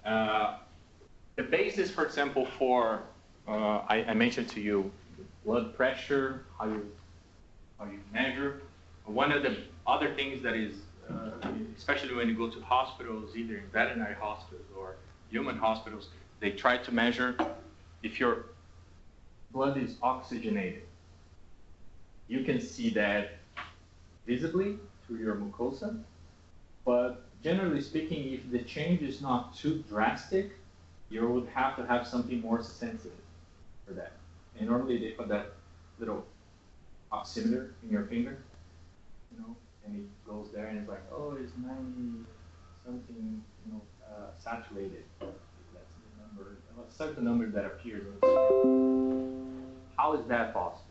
the basis, for example, for I mentioned to you blood pressure, how you measure. One of the other things that is especially when you go to hospitals, either in veterinary hospitals or human hospitals, they try to measure if your blood is oxygenated. You can see that visibly through your mucosa, but generally speaking, if the change is not too drastic, you would have to have something more sensitive for that. And normally they put that little oximeter in your finger, and it goes there and it's like, oh, it's 90 something, saturated. That's the number, a certain number that appears on the screen. How is that possible?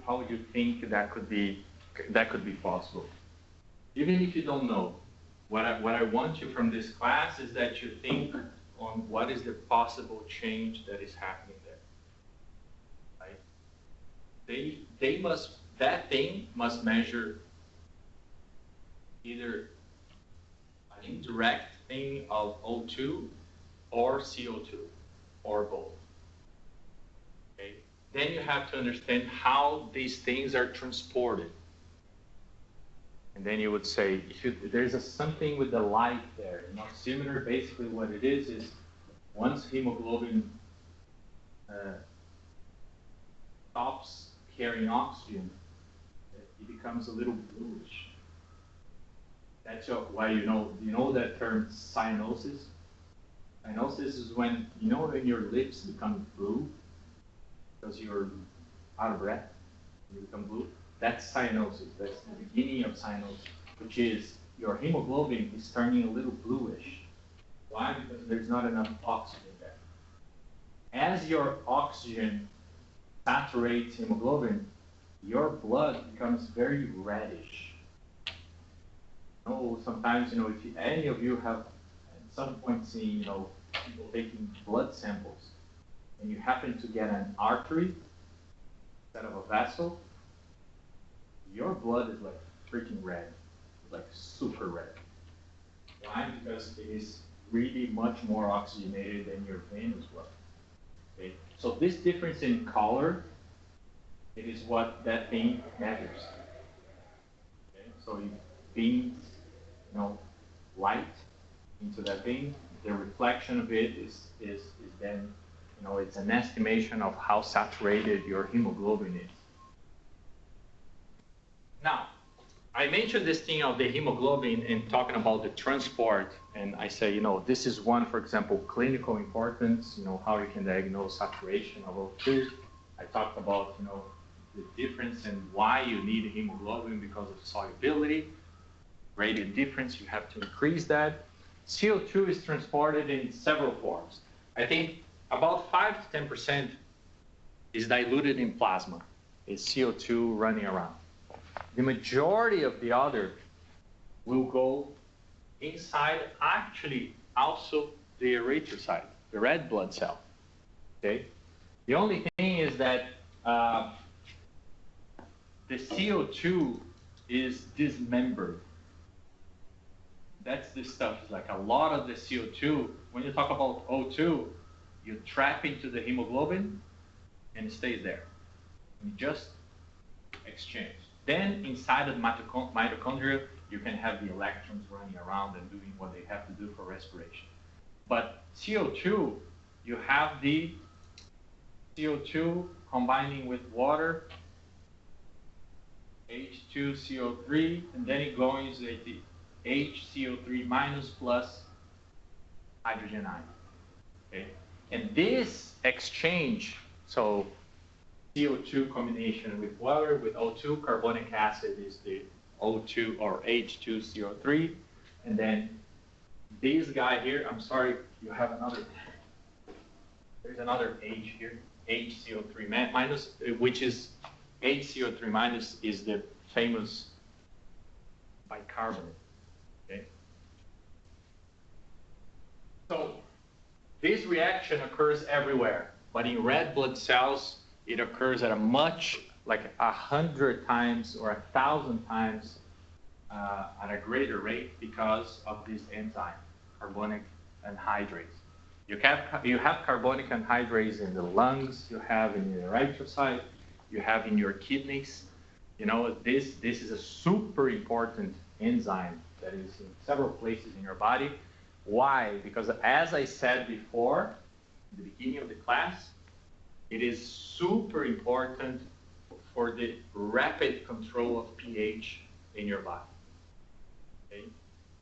How would you think that could be possible? Even if you don't know, what I want you from this class is that you think on what is the possible change that is happening there. Right? That thing must measure either an indirect thing of O2 or CO2 or both. Okay? Then you have to understand how these things are transported. And then you would say, there's something with the light there. An oximeter, basically what it is once hemoglobin stops carrying oxygen, it becomes a little bluish. That's why you know that term cyanosis? Cyanosis is when, when your lips become blue because you're out of breath, you become blue. That's cyanosis. That's the beginning of cyanosis, which is your hemoglobin is turning a little bluish. Why? Because there's not enough oxygen there. As your oxygen saturates hemoglobin, your blood becomes very reddish. Sometimes, if any of you have at some point seen, people taking blood samples, and you happen to get an artery instead of a vessel, your blood is like freaking red, like super red. Why? Because it is really much more oxygenated than your venous blood. Okay? So this difference in color, it is what that thing measures. Okay? So it beams, light into that thing. The reflection of it is then, it's an estimation of how saturated your hemoglobin is. Now, I mentioned this thing of the hemoglobin and talking about the transport, and I say, this is one, for example, clinical importance, how you can diagnose saturation of O2. I talked about, the difference and why you need hemoglobin because of solubility. Gradient difference, you have to increase that. CO2 is transported in several forms. I think about 5 to 10% is diluted in plasma. It's CO2 running around. The majority of the other will go inside, actually, also the erythrocyte, the red blood cell. Okay? The only thing is that the CO2 is dismembered. That's the stuff. It's like a lot of the CO2, when you talk about O2, you trap into the hemoglobin and it stays there. You just exchange. Then inside of mitochondria, you can have the electrons running around and doing what they have to do for respiration. But CO2, you have the CO2 combining with water, H2CO3, and then it goes with the HCO3 minus plus hydrogen ion. Okay? And this exchange, so CO2 combination with water with O2. Carbonic acid is the O2 or H2CO3. And then this guy here, I'm sorry, you have another, there's another H here, HCO3 minus, which is HCO3 minus is the famous bicarbonate. Okay. So this reaction occurs everywhere, but in red blood cells, it occurs at a much, like 100 times or 1,000 times at a greater rate because of this enzyme, carbonic anhydrase. You have carbonic anhydrase in the lungs, you have in your erythrocyte, you have in your kidneys. You know, this is a super important enzyme that is in several places in your body. Why? Because as I said before, in the beginning of the class, it is super important for the rapid control of pH in your body. Okay?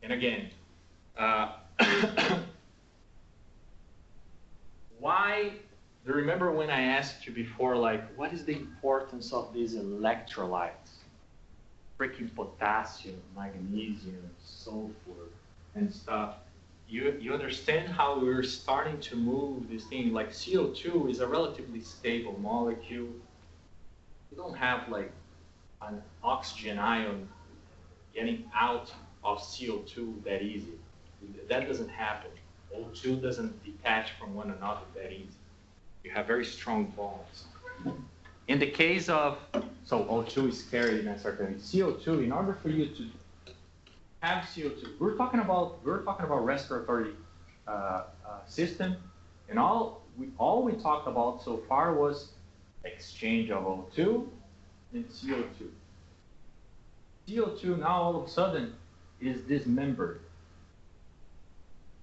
And again, why? Do you remember when I asked you before, like, what is the importance of these electrolytes? Freaking potassium, magnesium, sulfur, and stuff. You understand how we're starting to move this thing? Like CO2 is a relatively stable molecule. You don't have like an oxygen ion getting out of CO2 that easy. That doesn't happen. O2 doesn't detach from one another that easy. You have very strong bonds. In the case of, so O2 is carried in a certain CO2. In order for you to have CO2, we're talking about respiratory system, and all we talked about so far was exchange of O2 and CO2. CO2 now all of a sudden is dismembered.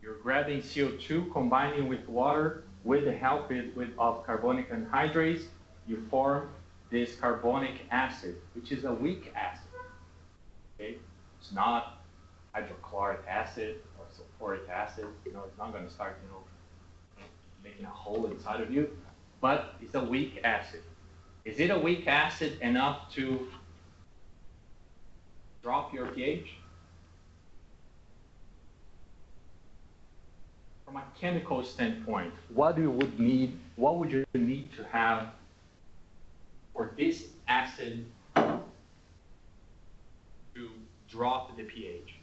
You're grabbing CO2, combining with water, with the help of carbonic anhydrase, you form this carbonic acid, which is a weak acid. Okay, it's not hydrochloric acid or sulfuric acid. You know, it's not going to start, you know, making a hole inside of you, but it's a weak acid. Is it a weak acid enough to drop your pH? From a chemical standpoint, what would you need to have for this acid to drop the pH?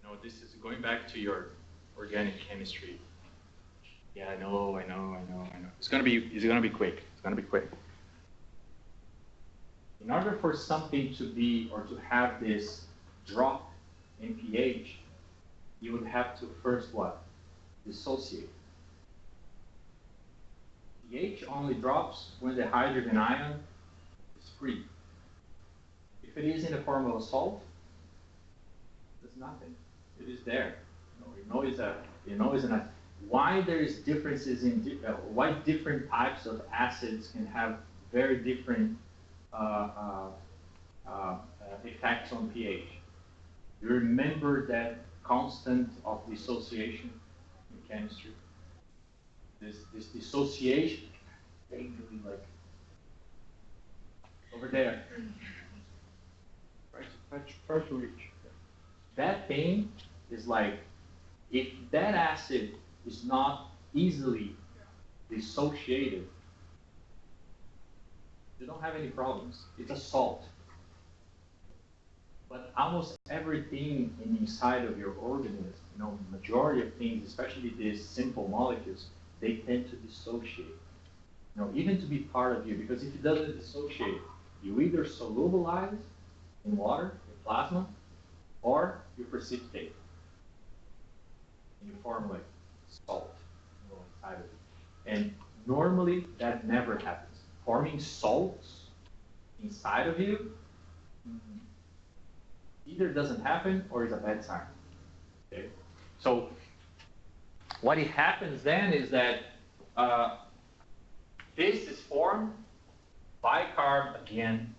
No, this is going back to your organic chemistry. Yeah, I know. It's gonna be quick. It's gonna be quick. In order for something to be or to have this drop in pH, you would have to first what? Dissociate. pH only drops when the hydrogen ion is free. If it is in the form of a salt, there's nothing. It is there. Why there is differences in why different types of acids can have very different effects on pH. You remember that constant of dissociation in chemistry? This dissociation, basically like over there. Try to reach. That thing is like, if that acid is not easily dissociated, you don't have any problems. It's a salt. But almost everything inside of your organism, you know, majority of things, especially these simple molecules, they tend to dissociate. You know, even to be part of you, because if it doesn't dissociate, you either solubilize in water, in plasma, or you precipitate. And you form like salt, you know, inside of it. And normally that never happens. Forming salts inside of you either doesn't happen or is a bad sign. Okay? So what happens then is that this is formed, bicarb again,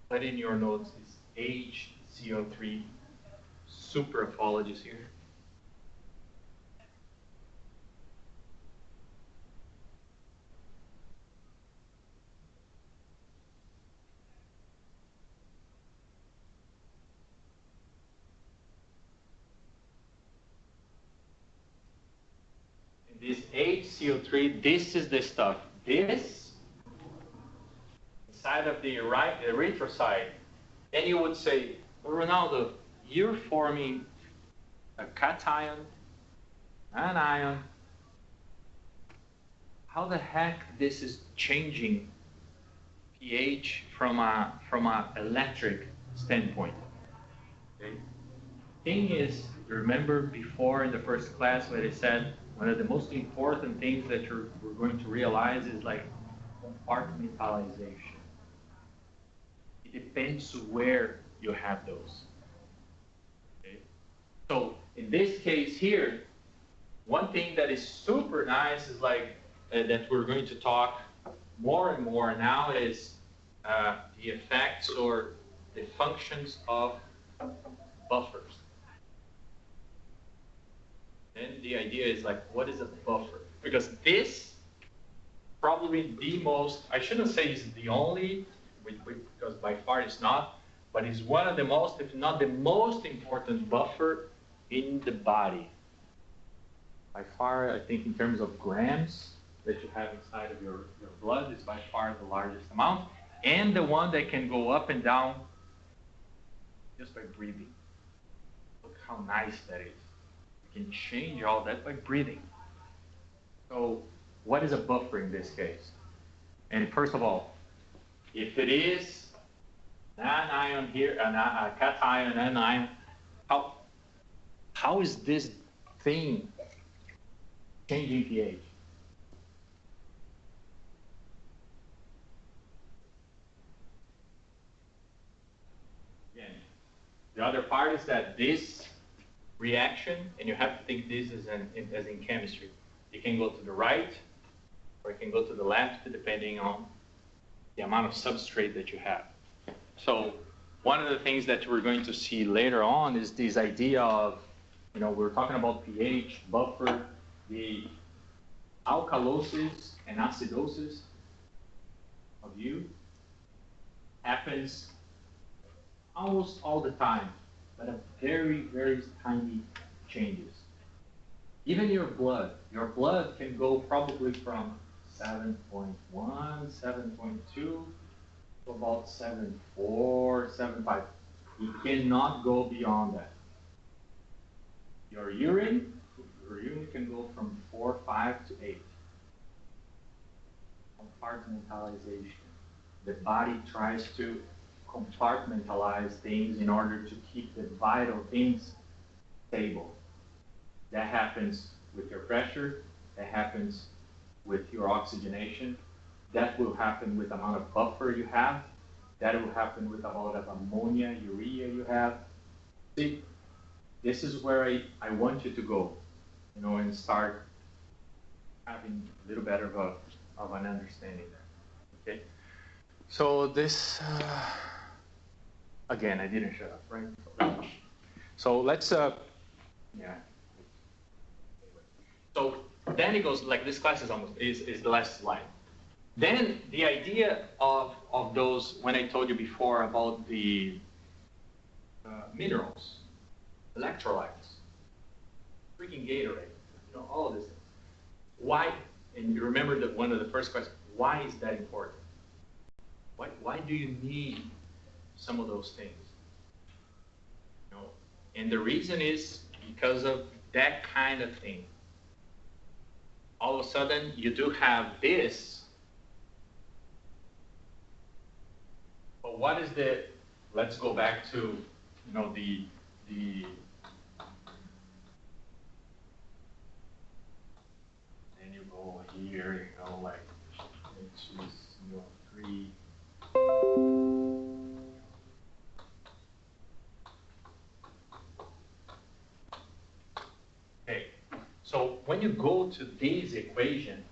put in your notes, is HCO3, super apologies here. this HCO3, this is the stuff. This, inside of the erythrocyte, then you would say, Ronaldo, you're forming a cation, an ion. How the heck this is changing pH from a electric standpoint? Okay. Thing is, remember before in the first class where I said one of the most important things that we're going to realize is like compartmentalization. It depends where you have those. Okay. So in this case here, one thing that is super nice is like that we're going to talk more and more now is the effects or the functions of buffers. And the idea is like, what is a buffer? Because this probably the most, I shouldn't say is the only, because by far it's not, but it's one of the most, if not the most important buffer in the body. By far, I think in terms of grams that you have inside of your blood is by far the largest amount, and the one that can go up and down just by breathing. Look how nice that is. You can change all that by breathing. So what is a buffer in this case? And first of all, if it is an anion here, a cation, an anion, how is this thing changing pH? Again, the other part is that this reaction, and you have to think this as in chemistry, it can go to the right or it can go to the left depending on the amount of substrate that you have. So one of the things that we're going to see later on is this idea of, we're talking about pH, buffer, the alkalosis and acidosis of you happens almost all the time, but a very, very tiny changes. Even your blood can go probably from 7.1, 7.2 to about 7.4, 7.5. You cannot go beyond that. Your urine can go from 4.5 to 8. Compartmentalization. The body tries to compartmentalize things in order to keep the vital things stable. That happens with your pressure, that happens with your oxygenation, that will happen with the amount of buffer you have, that will happen with the amount of ammonia, urea you have. See, this is where I want you to go, and start having a little better of an understanding there, okay? So this, again, I didn't shut up, right? So let's, yeah. So then it goes, like this class is the last slide. Then the idea of those, when I told you before about the minerals, electrolytes, freaking Gatorade, all of this. Why, and you remember that one of the first questions, why is that important? Why do you need some of those things? And the reason is because of that kind of thing. All of a sudden, you do have this, but what is the, let's go back to, the then you go here, like, H3. Okay, so when you go to this equation,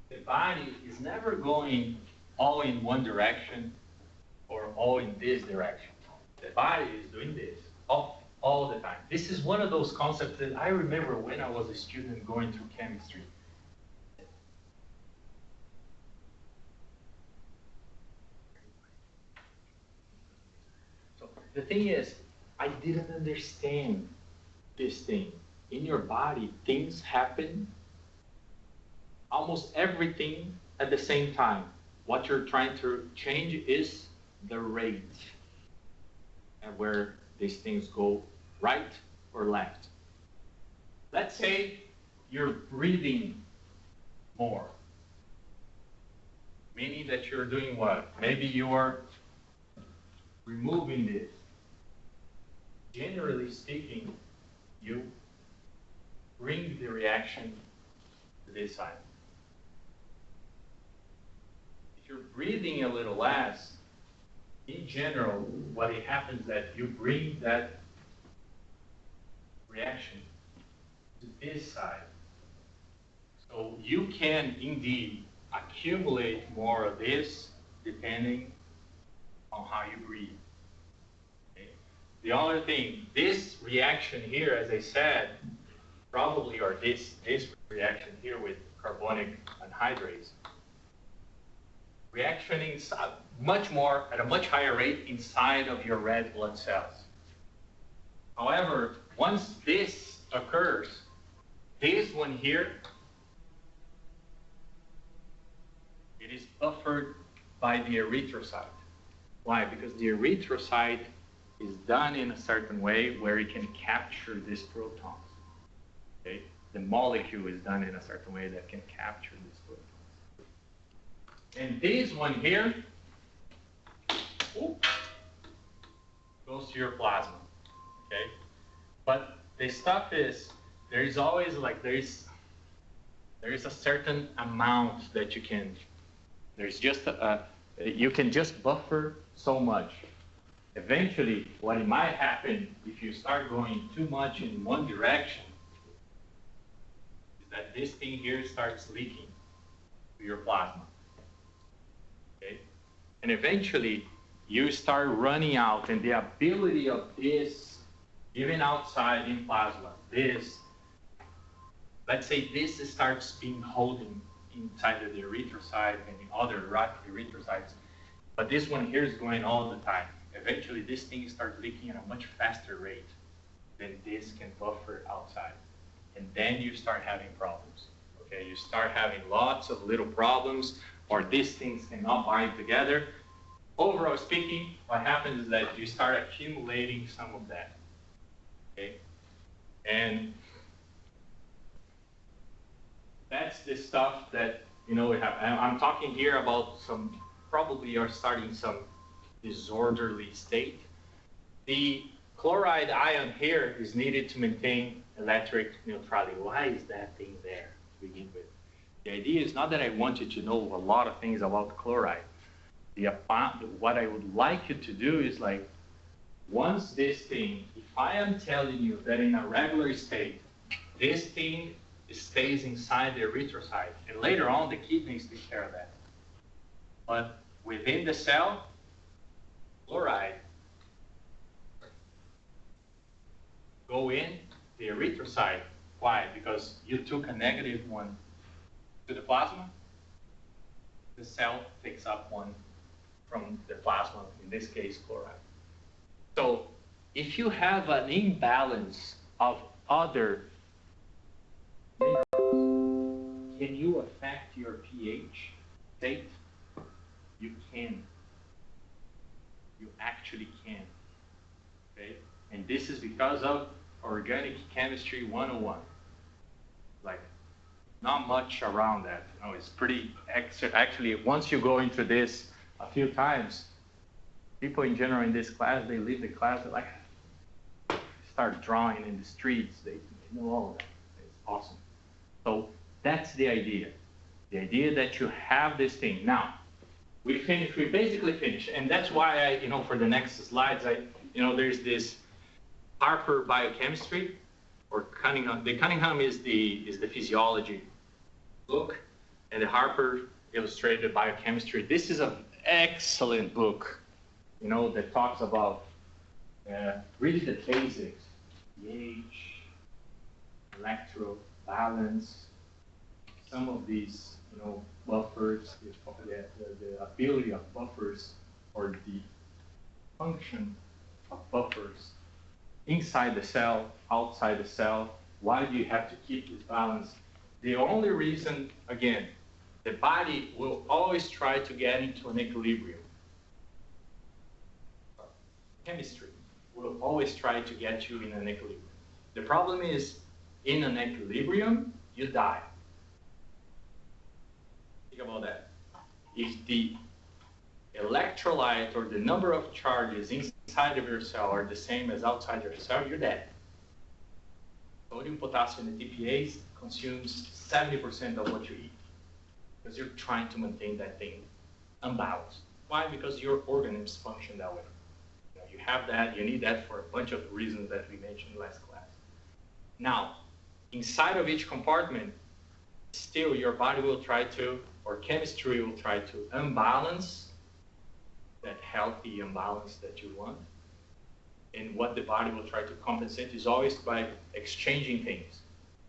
the body is never going all in one direction or all in this direction. The body is doing this all the time. This is one of those concepts that I remember when I was a student going through chemistry. So the thing is, I didn't understand this thing in your body, things happen, almost everything at the same time. What you're trying to change is the rate and where these things go right or left. Let's say you're breathing more, meaning that you're doing what? Maybe you're removing this. Generally speaking, you bring the reaction to this side. If you're breathing a little less, in general, what happens is that you bring that reaction to this side. So you can indeed accumulate more of this depending on how you breathe. Okay? The other thing, this reaction here, as I said, probably, or this reaction here with carbonic anhydrase, reactioning much more at a much higher rate inside of your red blood cells. However, once this occurs, this one here, it is buffered by the erythrocyte. Why? Because the erythrocyte is done in a certain way where it can capture these protons. Okay? The molecule is done in a certain way that can capture these protons. And this one here goes to your plasma. Okay? But the stuff is, there is always like, there is a certain amount that you can, there's just you can just buffer so much. Eventually, what might happen if you start going too much in one direction is that this thing here starts leaking to your plasma. Okay? And eventually, you start running out, and the ability of this, even outside in plasma, this, let's say this starts being holding inside of the erythrocyte and the other erythrocytes, but this one here is going all the time. Eventually, this thing starts leaking at a much faster rate than this can buffer outside. And then you start having problems. Okay, you start having lots of little problems, or these things cannot bind together. Overall speaking, what happens is that you start accumulating some of that. Okay, and that's the stuff that, you know, we have. I'm talking here about some, probably you're starting some disorderly state. The chloride ion here is needed to maintain electric neutrality. Why is that thing there to begin with? The idea is not that I want you to know a lot of things about chloride. What I would like you to do is, like, once this thing, if I am telling you that in a regular state, this thing stays inside the erythrocyte, and later on the kidneys take care of that. But within the cell, chloride go in the erythrocyte. Why? Because you took a negative one to the plasma. The cell picks up one from the plasma, in this case, chloride. So if you have an imbalance of other minerals, can you affect your pH state? You can. You actually can. Okay? And this is because of organic chemistry 101. Like, not much around that. You know, it's pretty, actually, once you go into this a few times, people in general in this class, they leave the class, they like, start drawing in the streets, they know all of that. It's awesome. So that's the idea. The idea that you have this thing. Now, we basically finished. And that's why for the next slides, there's this Harper biochemistry, or Cunningham. The Cunningham is the physiology book, and the Harper illustrated biochemistry. This is an excellent book, that talks about really the basics, pH, electro balance, some of these, buffers, the ability of buffers, or the function of buffers inside the cell, outside the cell, Why do you have to keep this balance? The only reason, again, the body will always try to get into an equilibrium. Chemistry will always try to get you in an equilibrium. The problem is, in an equilibrium, you die. Think about that. If the electrolyte or the number of charges inside of your cell are the same as outside your cell, you're dead. Sodium, potassium, and TPAs consumes 70% of what you eat because you're trying to maintain that thing unbalanced. Why? Because your organisms function that way. You have that, you need that for a bunch of reasons that we mentioned last class. Now, inside of each compartment, still your body will try to, or chemistry will try to unbalance that healthy imbalance that you want. And what the body will try to compensate is always by exchanging things.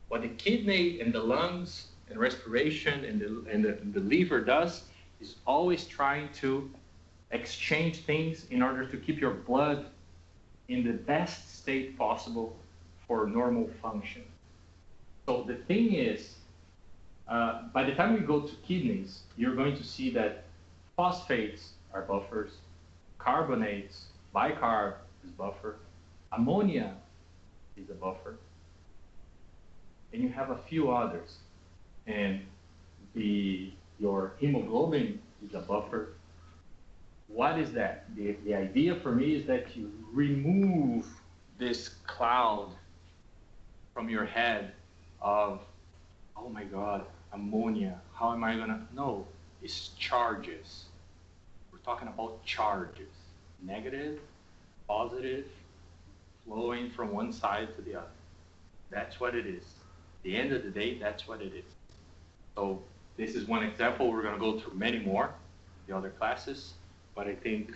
What the kidney and the lungs and respiration and the liver does is always trying to exchange things in order to keep your blood in the best state possible for normal function. So the thing is, by the time we go to kidneys, you're going to see that phosphates are buffers, carbonates, bicarb is buffer, ammonia is a buffer, and you have a few others. And your hemoglobin is a buffer. What is that? The idea for me is that you remove this cloud from your head of, oh my God, ammonia, how am I gonna? No, it's charges. We're talking about charges, negative, positive, flowing from one side to the other. That's what it is. At the end of the day, that's what it is. So this is one example. We're gonna go through many more, the other classes, but I think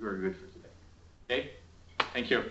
we're good for today. Okay, thank you.